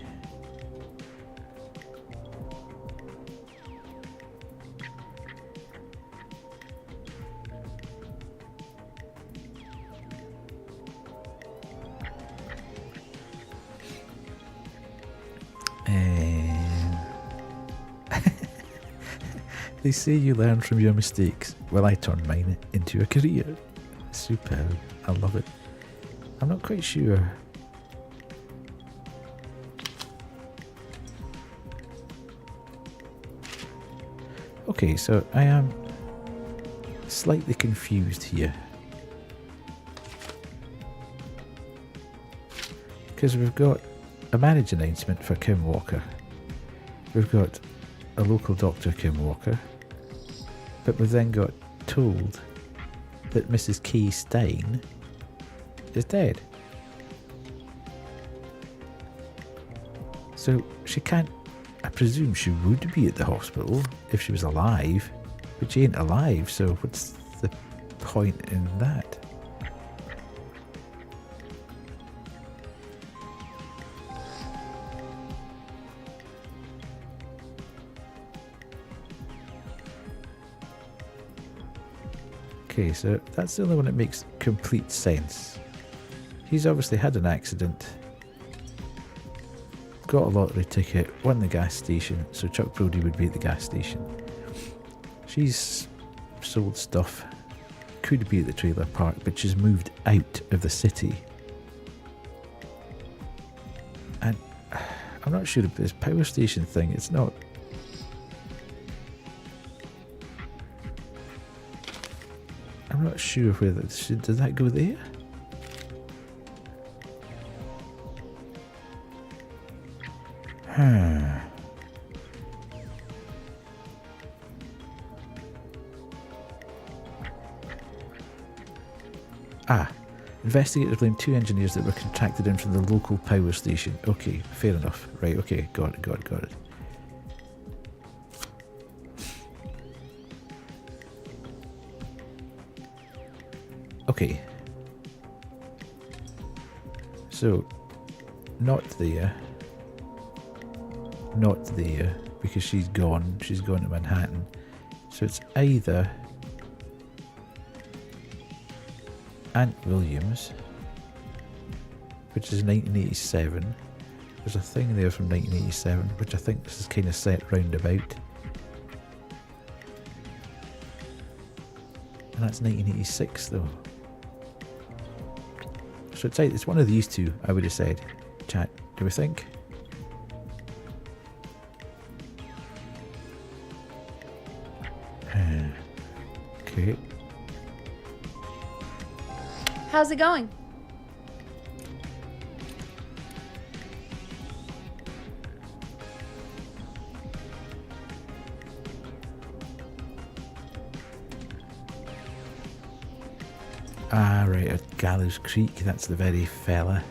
They say you learn from your mistakes. Well, I turned mine into a career. Superb. I love it. I'm not quite sure. Okay, so I am slightly confused here. Because we've got a marriage announcement for Kim Walker. We've got a local doctor, Kim Walker. But we've then got told that Mrs. Kay Stein is dead. So she can't... I presume she would be at the hospital if she was alive, but she ain't alive, so what's the point in that? Okay, so that's the only one that makes complete sense. He's obviously had an accident, got a lottery ticket, won the gas station, so Chuck Brody would be at the gas station. She's sold stuff, could be at the trailer park, but she's moved out of the city. And I'm not sure if this power station thing, it's not... I'm not sure whether... Does that go there? Investigators blame 2 engineers that were contracted in from the local power station. Okay, fair enough. Right, okay, got it. Okay. So, not there, because she's gone to Manhattan. So it's either Ant Williams, which is 1987. There's a thing there from 1987, which I think this is kind of set roundabout. And that's 1986 though. So it's one of these two, I would have said. Chat, do we think? Okay. How's it going? Ah, right, at Gallows Creek, that's the very fella.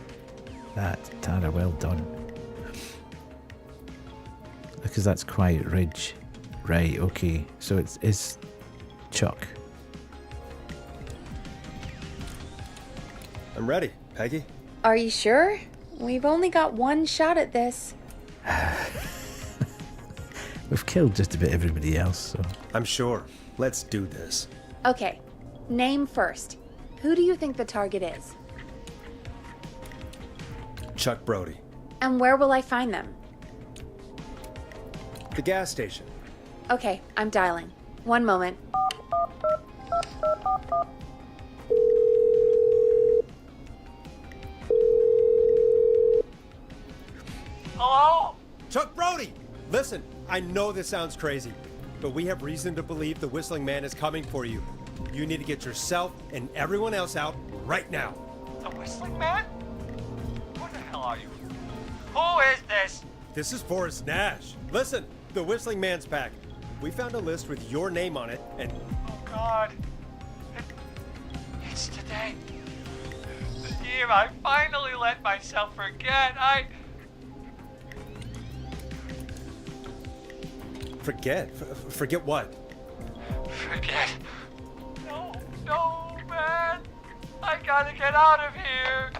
That's Tara, well done. Because that's Quiet Ridge. Right, okay, so it's Chuck. I'm ready, Peggy. Are you sure? We've only got one shot at this. We've killed just about everybody else, so... I'm sure. Let's do this. Okay, name first. Who do you think the target is? Chuck Brody. And where will I find them? The gas station. Okay, I'm dialing. One moment. Hello? Chuck Brody! Listen, I know this sounds crazy, but we have reason to believe the Whistling Man is coming for you. You need to get yourself and everyone else out right now. The Whistling Man? Who the hell are you? Who is this? This is Forrest Nash. Listen, the Whistling Man's pack. We found a list with your name on it, and... Oh, God. It's today. The year I finally let myself forget. Forget? Forget what? Forget. No, man. I gotta get out of here.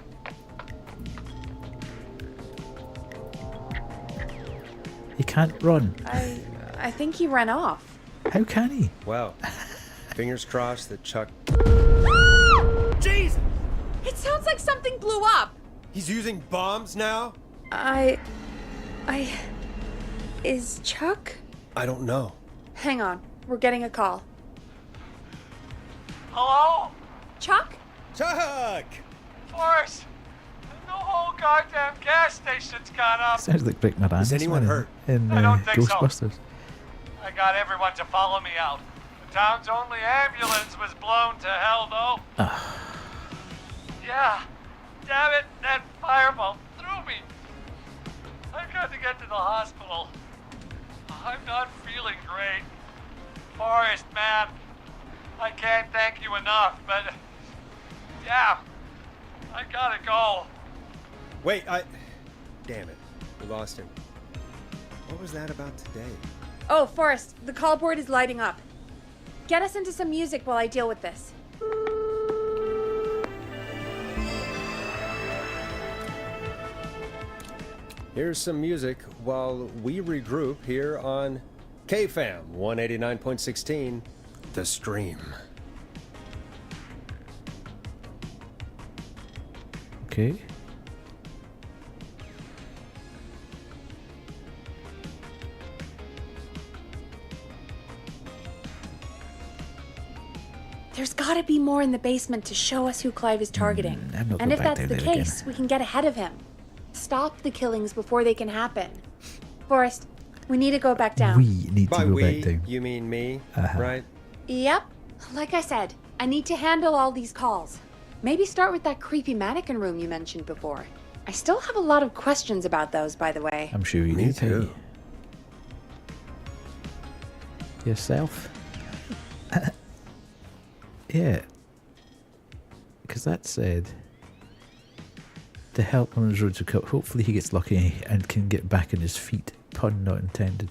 He can't run. I think he ran off. How can he? Well, fingers crossed that Chuck... Jeez! It sounds like something blew up. He's using bombs now? Is Chuck? I don't know. Hang on, we're getting a call. Hello? Chuck? Chuck! Forrest! The whole goddamn gas station's gone up. Sounds like Rick Moranis. Is anyone hurt? In I don't think so. Ghostbusters. I got everyone to follow me out. The town's only ambulance was blown to hell, though. Yeah. Damn it, that fireball threw me. I've got to get to the hospital. I'm not feeling great. Forrest, man. I can't thank you enough, but... Yeah. I gotta go. Wait, Damn it. We lost him. What was that about today? Oh, Forrest, the call board is lighting up. Get us into some music while I deal with this. Here's some music while we regroup here on KFAM 189.16, The Stream. Okay. There's gotta be more in the basement to show us who Clive is targeting. I'm not And going if back that's the down there case, again. we can get ahead of him. Stop the killings before they can happen. Forrest, we need to go back down. We need to By go we, back down. you mean me, right? Yep. Like I said, I need to handle all these calls. Maybe start with that creepy mannequin room you mentioned before. I still have a lot of questions about those, by the way. I'm sure you Me do, too. Peggy. Yourself? Yeah. Because that said, to help on his road to cut, hopefully he gets lucky and can get back on his feet. Pun not intended.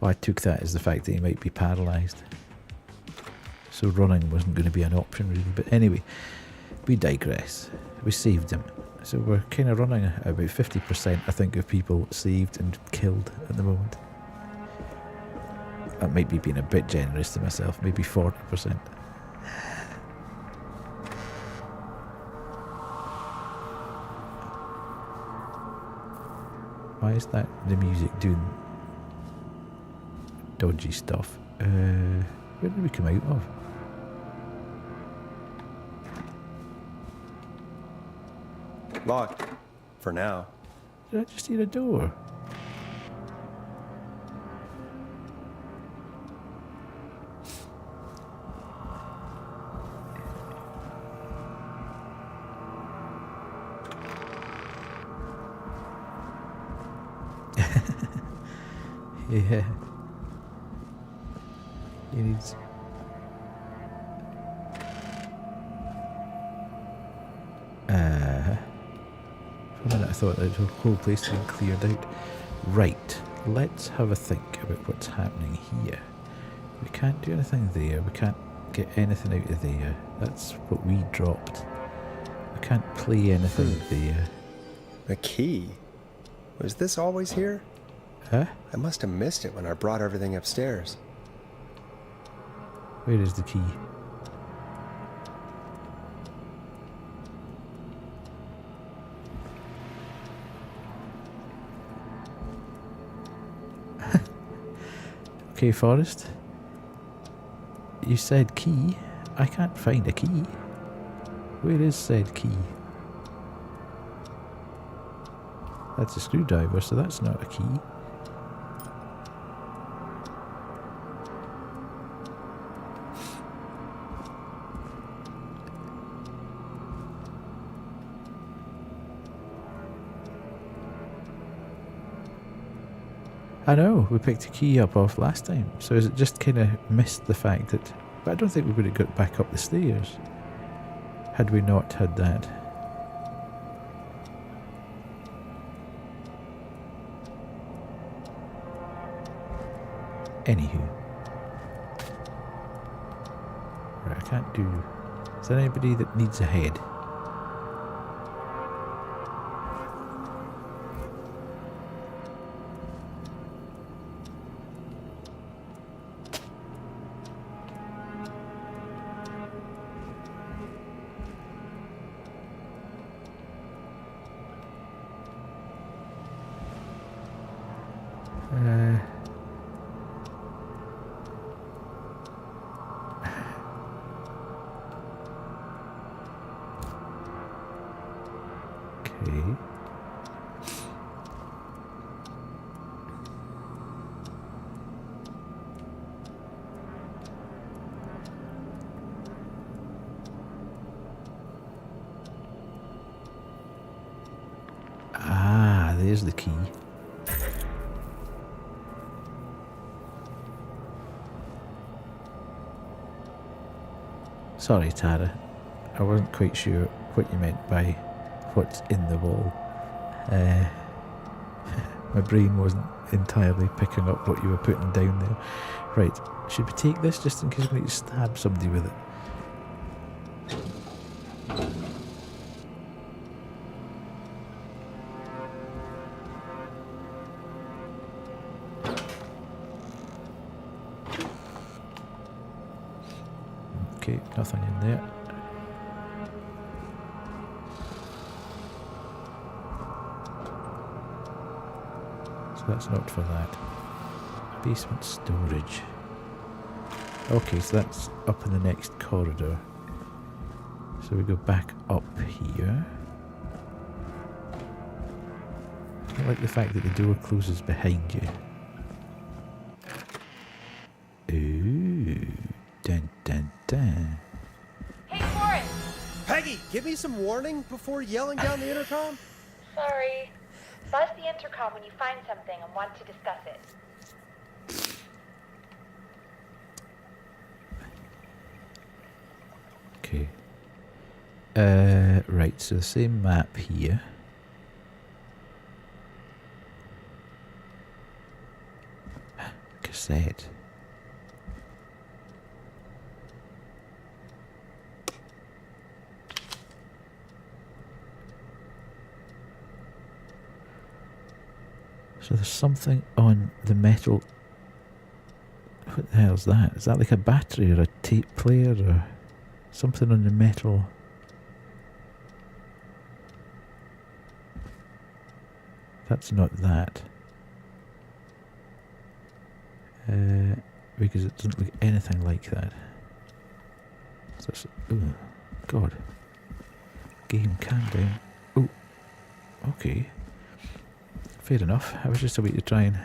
Oh, I took that as the fact that he might be paralysed. So running wasn't going to be an option really. But anyway, we digress. We saved him. So we're kind of running at about 50%, I think, of people saved and killed at the moment. That might be being a bit generous to myself, maybe 40%. Why is that the music doing dodgy stuff? Where did we come out of? Locked. For now. Did I just hear a door? Yeah. He needs... For a minute I thought that the whole place had been cleared out. Right, let's have a think about what's happening here. We can't do anything there, we can't get anything out of there. That's what we dropped. We can't play anything there. A key? Was this always here? Huh? I must have missed it when I brought everything upstairs. Where is the key? Okay, Forrest. You said key. I can't find a key. Where is said key? That's a screwdriver, so that's not a key. I know, we picked a key up off last time, so is it just kind of missed the fact that... But I don't think we would have got back up the stairs had we not had that. Anywho. Right, I can't do... Is there anybody that needs a head? Okay. Ah, there's the key. Sorry, Tara. I wasn't quite sure what you meant by what's in the wall. My brain wasn't entirely picking up what you were putting down there. Right, should we take this just in case we need to stab somebody with it? Okay, nothing in there. So that's not for that. Basement storage. Okay, so that's up in the next corridor. So we go back up here. I like the fact that the door closes behind you. Ooh. Dun dun dun. Hey, Forrest! Peggy, give me some warning before yelling down the intercom. Sorry. Buzz the intercom when you find something and want to discuss it. Okay. Right, so the same map here. Cassette. So there's something on the metal. What the hell is that? Is that like a battery or a tape player or something on the metal? That's not that. Because it doesn't look anything like that. So it's, oh, God. Game, calm down. Oh, okay. Fair enough. I was just a way to try and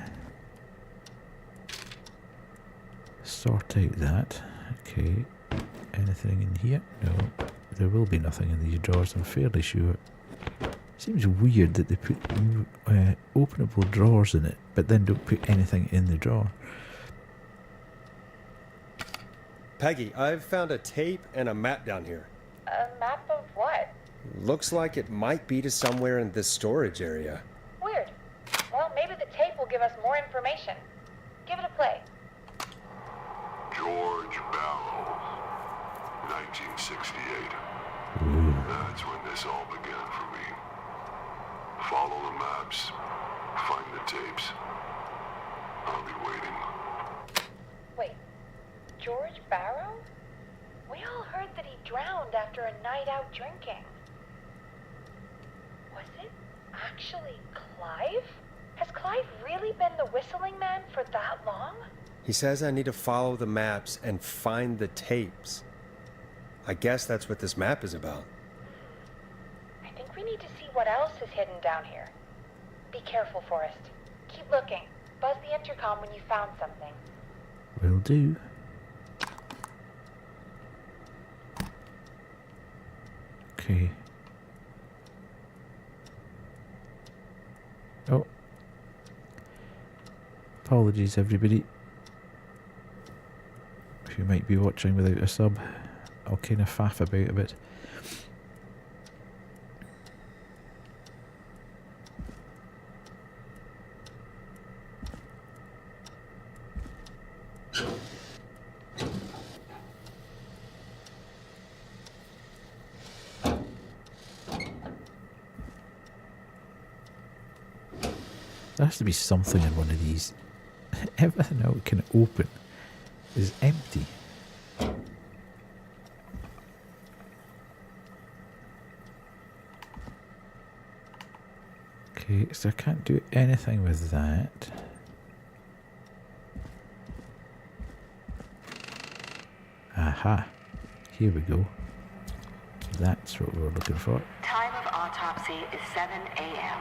sort out that. Okay. Anything in here? No. There will be nothing in these drawers, I'm fairly sure. Seems weird that they put openable drawers in it, but then don't put anything in the drawer. Peggy, I've found a tape and a map down here. A map of what? Looks like it might be to somewhere in this storage area. Weird. Well, maybe the tape will give us more information. Give it a play. George Barrow, 1968. That's when this all began for me. Follow the maps, find the tapes. I'll be waiting. Wait, George Barrow? We all heard that he drowned after a night out drinking. Was it actually Clive? Has Clive really been the whistling man for that long? He says I need to follow the maps and find the tapes. I guess that's what this map is about. I think we need to see what else is hidden down here. Be careful, Forrest. Keep looking. Buzz the intercom when you found something. Will do. Okay. Oh. Apologies, everybody. If you might be watching without a sub, I'll kind of faff about a bit. There has to be something in one of these. Everything out can open is empty. Okay, so I can't do anything with that. Aha. Here we go. That's what we're looking for. Time of autopsy is 7 a.m.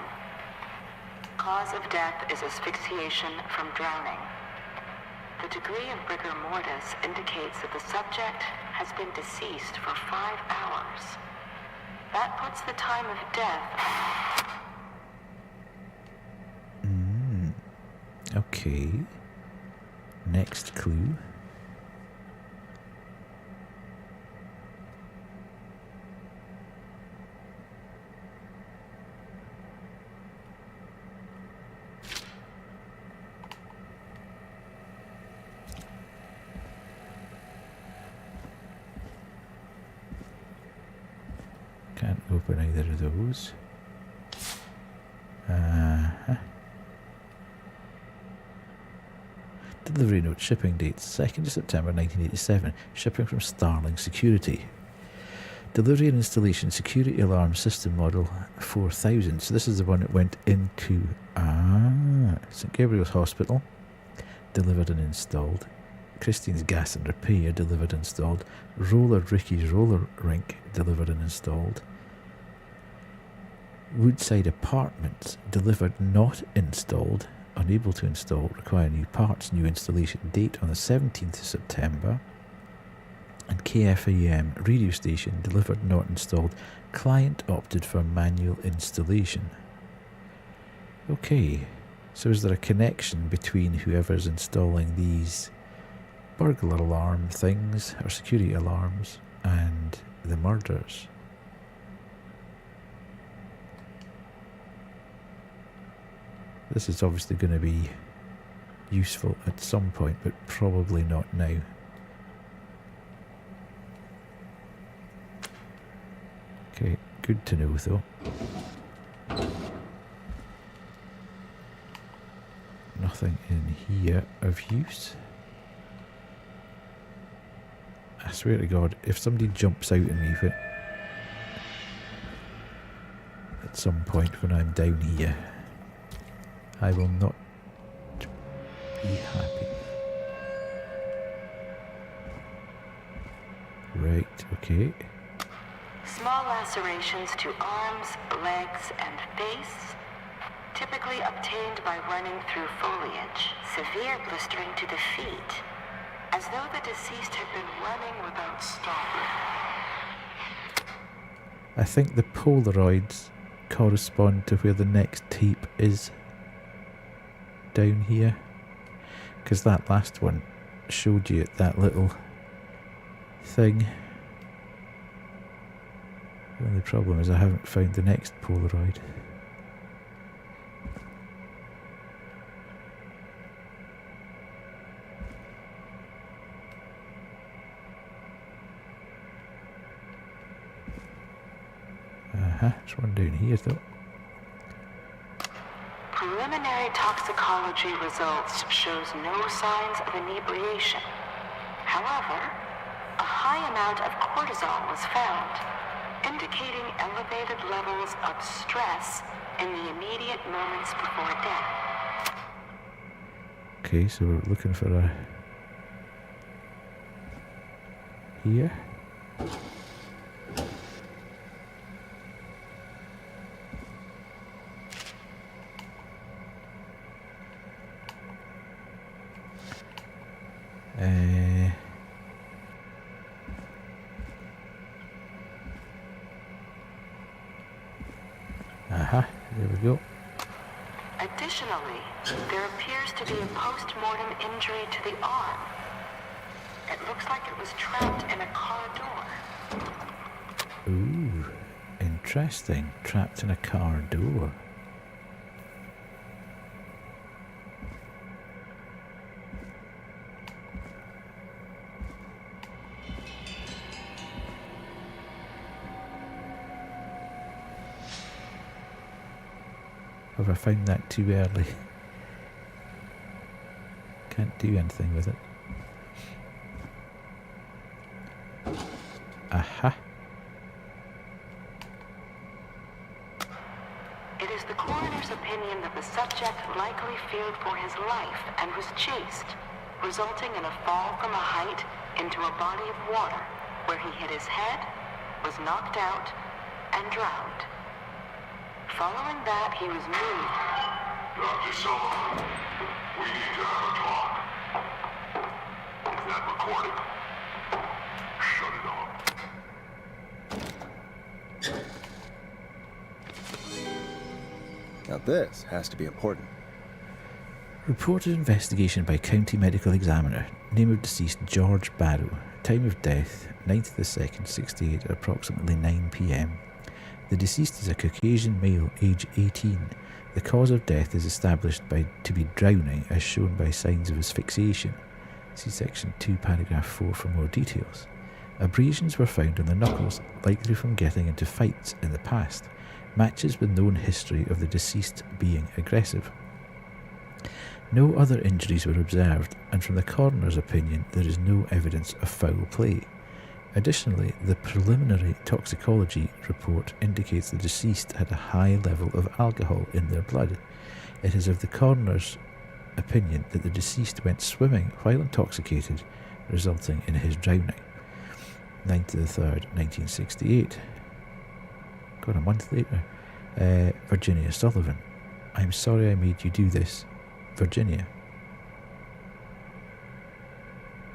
Cause of death is asphyxiation from drowning. The degree of rigor mortis indicates that the subject has been deceased for 5 hours. That puts the time of death... Okay. Next clue. Can't open either of those. Delivery note, shipping date 2nd of September 1987. Shipping from Starling Security. Delivery and installation, security alarm system model 4000. So this is the one that went into St Gabriel's Hospital. Delivered and installed. Christine's Gas and Repair, delivered and installed. Ricky's Roller Rink, delivered and installed. Woodside Apartments, delivered, not installed. Unable to install, require new parts. New installation date on the 17th of September. And KFAM radio station, delivered, not installed. Client opted for manual installation. Okay, so is there a connection between whoever's installing these burglar alarm things, or security alarms, and the murders? This is obviously going to be useful at some point, but probably not now. Okay, good to know though. Nothing in here of use. I swear to God, if somebody jumps out at me at some point when I'm down here, I will not be happy. Right, okay. Small lacerations to arms, legs, and face, typically obtained by running through foliage. Severe blistering to the feet, as though the deceased had been running without stopping. I think the Polaroids correspond to where the next tape is. Down here. Because that last one showed you that little thing. The only problem is I haven't found the next Polaroid. There's one down here though. Preliminary toxicology results shows no signs of inebriation. However, a high amount of cortisol was found, indicating elevated levels of stress in the immediate moments before death. Okay, so we're looking for a... here. There we go. Additionally, there appears to be a post-mortem injury to the arm. It looks like it was trapped in a car door. Ooh, interesting. Trapped in a car door. Have I found that too early? Can't do anything with it. Aha. It is the coroner's opinion that the subject likely feared for his life and was chased, resulting in a fall from a height into a body of water, where he hit his head, was knocked out, and drowned. Following that, he was moved. Dr. Silva, we need to have a talk. Is that recorded? Shut it off. Now this has to be important. Reported investigation by County Medical Examiner. Name of deceased George Barrow. Time of death 9th of the 2nd, 68 at approximately 9 p.m. The deceased is a Caucasian male, age 18. The cause of death is established to be drowning, as shown by signs of asphyxiation. See section 2, paragraph 4 for more details. Abrasions were found on the knuckles, likely from getting into fights in the past. Matches with known history of the deceased being aggressive. No other injuries were observed, and from the coroner's opinion, there is no evidence of foul play. Additionally, the preliminary toxicology report indicates the deceased had a high level of alcohol in their blood. It is of the coroner's opinion that the deceased went swimming while intoxicated, resulting in his drowning. 9th to the 3rd, 1968. God, a month later. Virginia Sullivan. I'm sorry I made you do this, Virginia.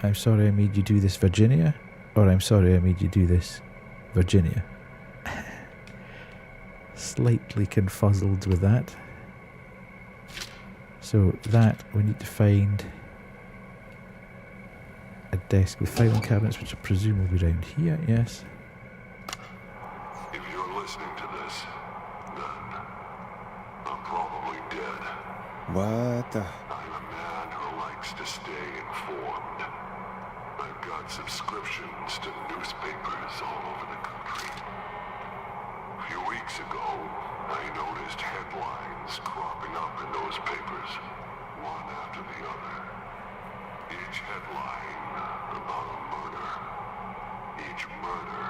I'm sorry I made you do this, Virginia? Or I'm sorry I made you do this, Virginia. Slightly confuzzled with that. So that, we need to find a desk with filing cabinets, which are presumably around here, yes. If you're listening to this, then I'm probably dead. What the? I'm a man who likes to stay informed. I've got subscriptions to newspapers all over the country. A few weeks ago, I noticed headlines cropping up in those papers, one after the other. Each headline about a murder. Each murder,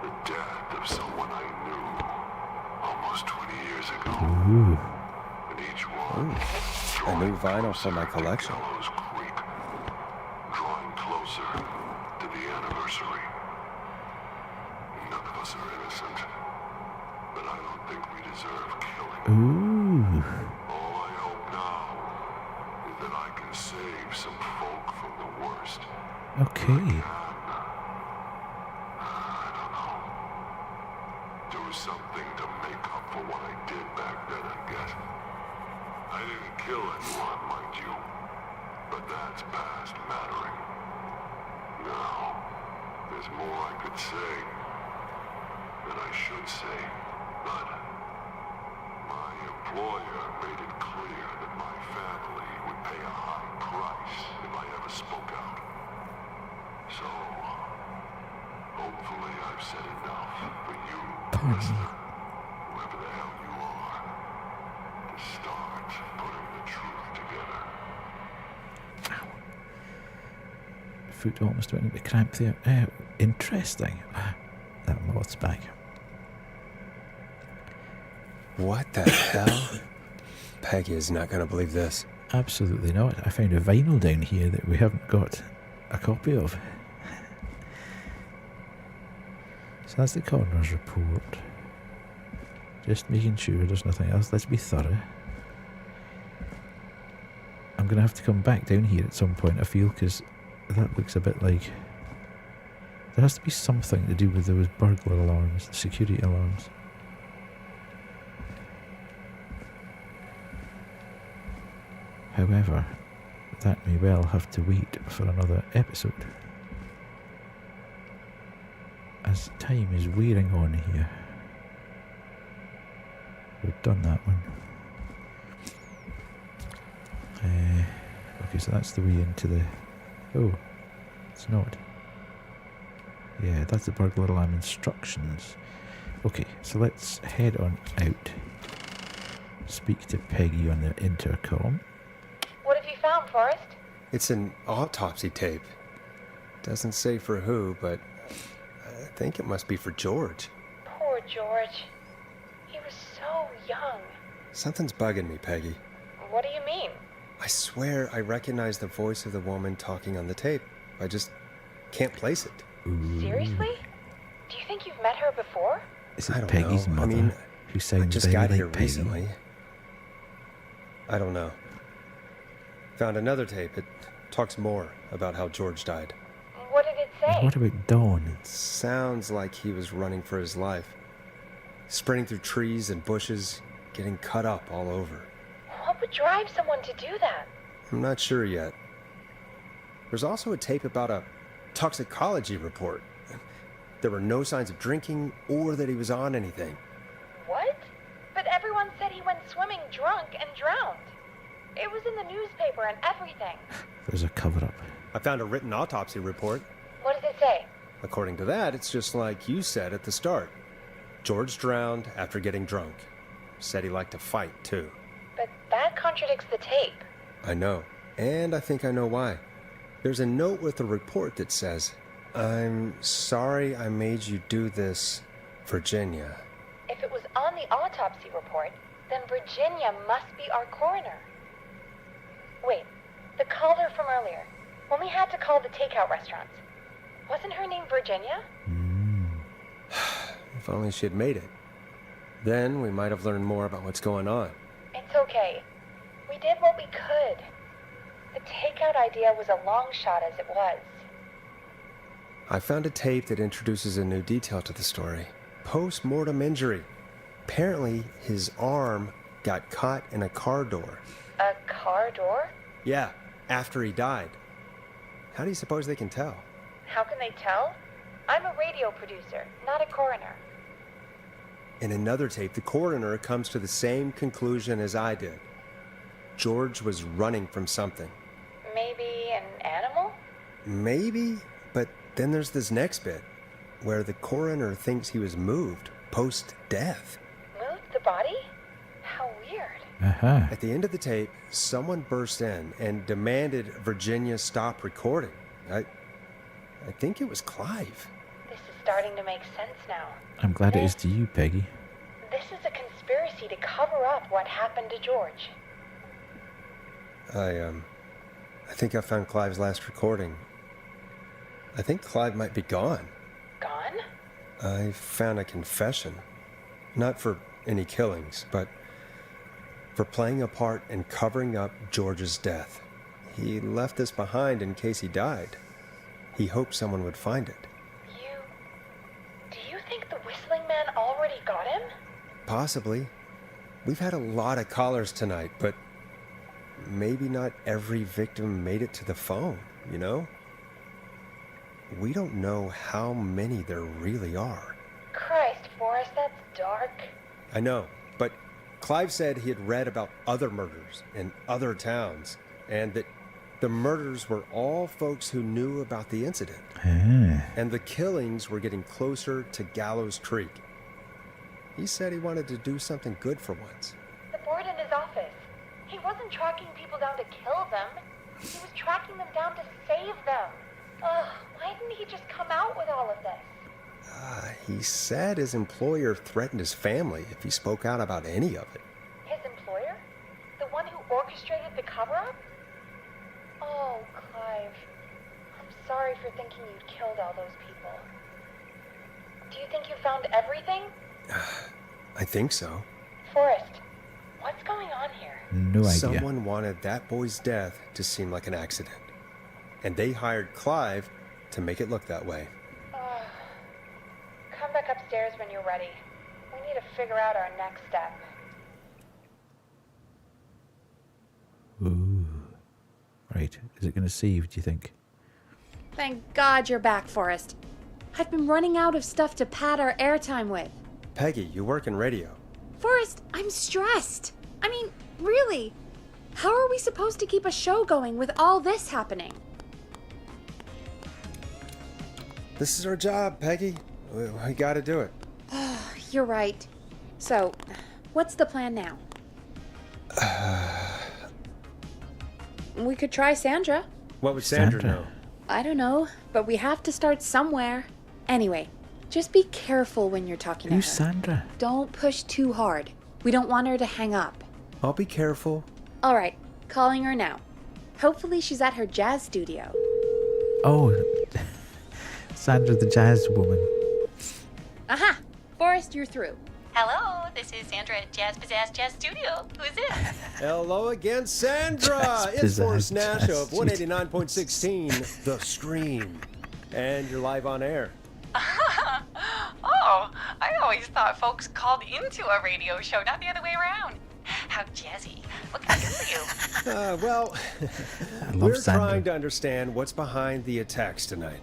the death of someone I knew almost 20 years ago. Ooh. And each one A new vinyl for my collection. Gallows Creek, drawing closer to the anniversary. None of us are innocent, but I don't think we deserve killing. Ooh. All I hope now is that I can save some folk from the worst. Okay. I don't know. Do something to make up for what I did back then, I guess. I didn't kill anyone, mind you, but that's past mattering. Now, there's more I could say than I should say, but my employer made it clear that my family would pay a high price if I ever spoke out. So, hopefully I've said enough for you, listener, whoever the hell you are, to start putting the truth together. Foot almost went into cramp there. Interesting. That moth's back. What the hell? Peggy is not going to believe this. Absolutely not. I found a vinyl down here that we haven't got a copy of. So that's the coroner's report. Just making sure there's nothing else. Let's be thorough. I'm going to have to come back down here at some point, I feel, because that looks a bit like... There has to be something to do with those burglar alarms, security alarms. However, that may well have to wait for another episode, as time is wearing on here. We've done that one. Okay, so that's the way into the... Oh, it's not. Yeah, that's the burglar alarm instructions. Okay, so let's head on out. Speak to Peggy on the intercom. What have you found, Forrest? It's an autopsy tape. Doesn't say for who, but I think it must be for George. Poor George. He was so young. Something's bugging me, Peggy. What do you mean? I swear I recognize the voice of the woman talking on the tape. I just can't place it. Ooh. Seriously? Do you think you've met her before? Is I it don't Peggy's know. mother, I mean, who sounds I just very got like here Peggy? recently. I don't know. Found another tape. It talks more about how George died. What did it say? What about Dawn? Sounds like he was running for his life. Sprinting through trees and bushes, getting cut up all over. What would drive someone to do that? I'm not sure yet. There's also a tape about a toxicology report. There were no signs of drinking or that he was on anything. What? But everyone said he went swimming drunk and drowned. It was in the newspaper and everything. There's a cover-up. I found a written autopsy report. What does it say? According to that, it's just like you said at the start. George drowned after getting drunk. Said he liked to fight, too. But that contradicts the tape. I know. And I think I know why. There's a note with a report that says, "I'm sorry I made you do this, Virginia." If it was on the autopsy report, then Virginia must be our coroner. Wait, the caller from earlier, when we had to call the takeout restaurants, wasn't her name Virginia? If only she had made it. Then we might have learned more about what's going on. It's okay. We did what we could. The takeout idea was a long shot as it was. I found a tape that introduces a new detail to the story. Post-mortem injury. Apparently, his arm got caught in a car door. A car door? Yeah, after he died. How do you suppose they can tell? How can they tell? I'm a radio producer, not a coroner. In another tape, the coroner comes to the same conclusion as I did. George was running from something. Maybe an animal? Maybe, but then there's this next bit, where the coroner thinks he was moved post-death. Moved the body? How weird. At the end of the tape, someone burst in and demanded Virginia stop recording. I think it was Clive. This is starting to make sense now. I'm glad it is to you, Peggy. This is a conspiracy to cover up what happened to George. I think I found Clive's last recording. I think Clive might be gone. Gone? I found a confession. Not for any killings, but for playing a part in covering up George's death. He left this behind in case he died. He hoped someone would find it. Do you think the Whistling Man already got him? Possibly. We've had a lot of callers tonight, but maybe not every victim made it to the phone, you know? We don't know how many there really are. Christ, Forrest, that's dark. I know, but Clive said he had read about other murders in other towns, and that the murders were all folks who knew about the incident. And the killings were getting closer to Gallows Creek. He said he wanted to do something good for once. The board in his office. He wasn't tracking people down to kill them. He was tracking them down to save them. Ugh, why didn't he just come out with all of this? He said his employer threatened his family if he spoke out about any of it. His employer? The one who orchestrated the cover-up? Oh, Clive. I'm sorry for thinking you'd killed all those people. Do you think you found everything? I think so. Forrest, what's going on here? No idea. Someone wanted that boy's death to seem like an accident. And they hired Clive to make it look that way. Come back upstairs when you're ready. We need to figure out our next step. Ooh. Right. Is it going to save, do you think? Thank God you're back, Forrest. I've been running out of stuff to pad our airtime with. Peggy, you work in radio. Forrest, I'm stressed. I mean, really. How are we supposed to keep a show going with all this happening? This is our job, Peggy. We gotta do it. You're right. So, what's the plan now? We could try Sandra. What would Sandra know? I don't know, but we have to start somewhere. Anyway, just be careful when you're talking to her. Who's Sandra? Don't push too hard. We don't want her to hang up. I'll be careful. All right, calling her now. Hopefully she's at her jazz studio. Oh, Sandra the jazz woman. Aha! Forrest, you're through. Hello, this is Sandra at Jazz Pizzazz Jazz Studio. Who is this? Hello again, Sandra! It's Forrest Nash of 189.16, The Scream. And you're live on air. Oh, I always thought folks called into a radio show, not the other way around. How jazzy. What can I do for you? Well, we're trying to understand what's behind the attacks tonight.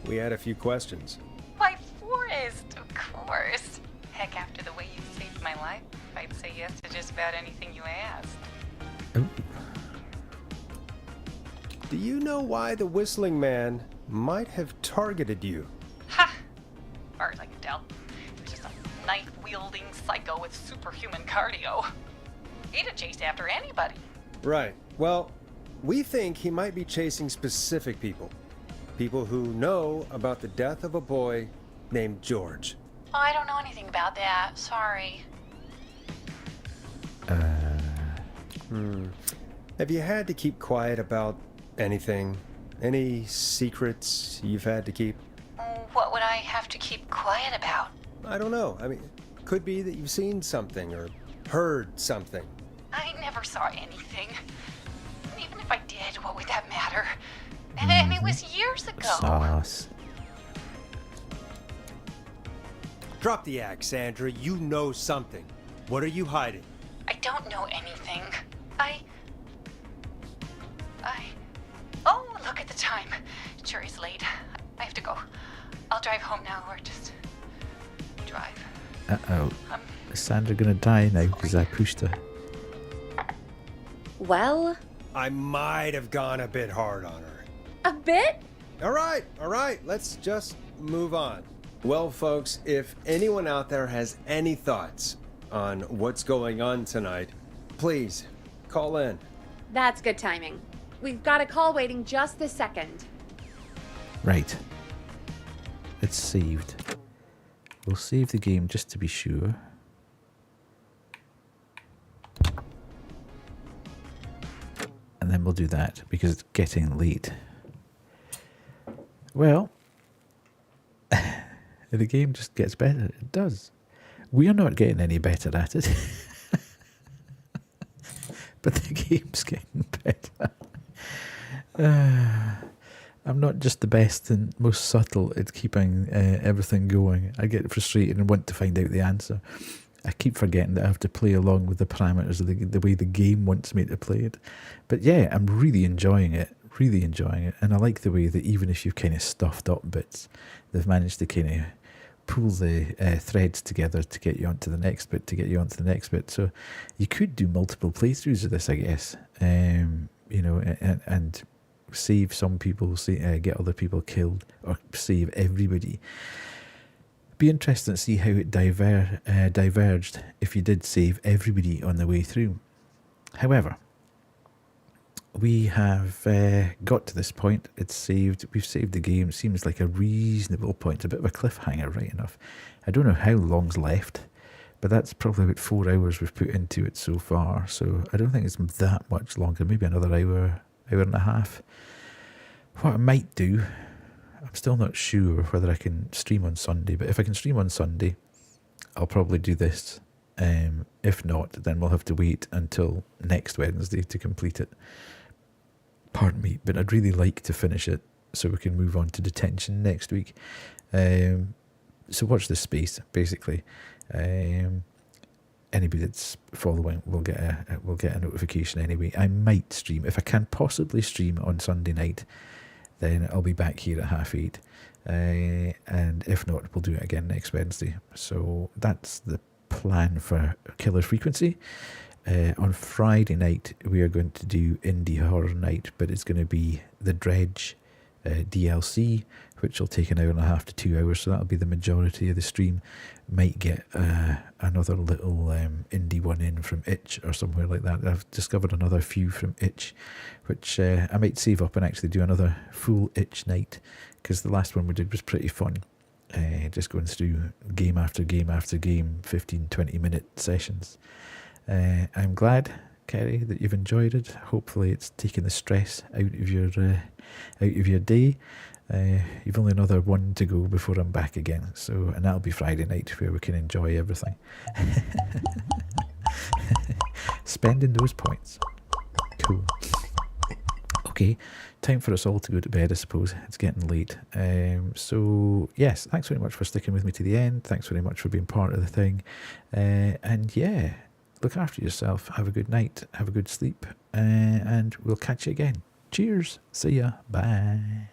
We had a few questions. Why, Forrest, of course. Heck, after the way you saved my life, I'd say yes to just about anything you asked. Do you know why the Whistling Man might have targeted you? far as I can tell. He was just a knife-wielding psycho with superhuman cardio. He'd have chased after anybody. Right. Well, we think he might be chasing specific people. People who know about the death of a boy named George. Oh, I don't know anything about that. Sorry. Have you had to keep quiet about anything? Any secrets you've had to keep? What would I have to keep quiet about? I don't know. I mean, could be that you've seen something or heard something. I never saw anything. And even if I did, what would that matter? And it was years ago. Sauce. Drop the act, Sandra. You know something. What are you hiding? I don't know anything. Oh, look at the time. It sure is late. I have to go. I'll drive home now, or just drive. Uh-oh. Is Sandra gonna die now because I pushed her? Well, I might have gone a bit hard on her. a bit? All right. Let's just move on. Well, folks, if anyone out there has any thoughts on what's going on tonight, please call in. That's good timing. We've got a call waiting just this second. Right. It's saved. We'll save the game just to be sure. And then we'll do that because it's getting late. Well, the game just gets better. It does. We're not getting any better at it. But the game's getting better. I'm not just the best and most subtle at keeping everything going. I get frustrated and want to find out the answer. I keep forgetting that I have to play along with the parameters of the way the game wants me to play it. But yeah, I'm really enjoying it. And I like the way that even if you've kind of stuffed up bits, they've managed to kind of pull the threads together to get you onto the next bit, So you could do multiple playthroughs of this, I guess. You know, and save some people, get other people killed, or save everybody. Be interesting to see how it diverged if you did save everybody on the way through. However, we have got to this point. It's saved. We've saved the game. Seems like a reasonable point. A bit of a cliffhanger, right enough. I don't know how long's left, but that's probably about 4 hours we've put into it so far. So I don't think it's that much longer. Maybe another hour and a half. What I might do, I'm still not sure whether I can stream on Sunday, but if I can stream on Sunday, I'll probably do this. If not, then we'll have to wait until next Wednesday to complete it. Pardon me, but I'd really like to finish it so we can move on to detention next week. So watch this space, basically. Anybody that's following will get a notification anyway. I might stream, if I can possibly stream on Sunday night, then I'll be back here at 8:30. And if not, we'll do it again next Wednesday. So that's the plan for Killer Frequency. On Friday night, we are going to do Indie Horror Night, but it's going to be the Dredge DLC, which will take 1.5 hours to 2 hours, so that'll be the majority of the stream. Might get another little indie one in from Itch or somewhere like that. I've discovered another few from Itch, which I might save up and actually do another full Itch night, because the last one we did was pretty fun. Just going through game after game after game, 15-20 minute sessions. I'm glad, Kerry, that you've enjoyed it. Hopefully it's taken the stress out of your day. You've only another one to go before I'm back again, and that'll be Friday night where we can enjoy everything. Spending those points. Cool. Okay, time for us all to go to bed, I suppose. It's getting late. So yes, thanks very much for sticking with me to the end. Thanks very much for being part of the thing. And yeah, look after yourself. Have a good night. Have a good sleep. And we'll catch you again. Cheers. See ya. Bye.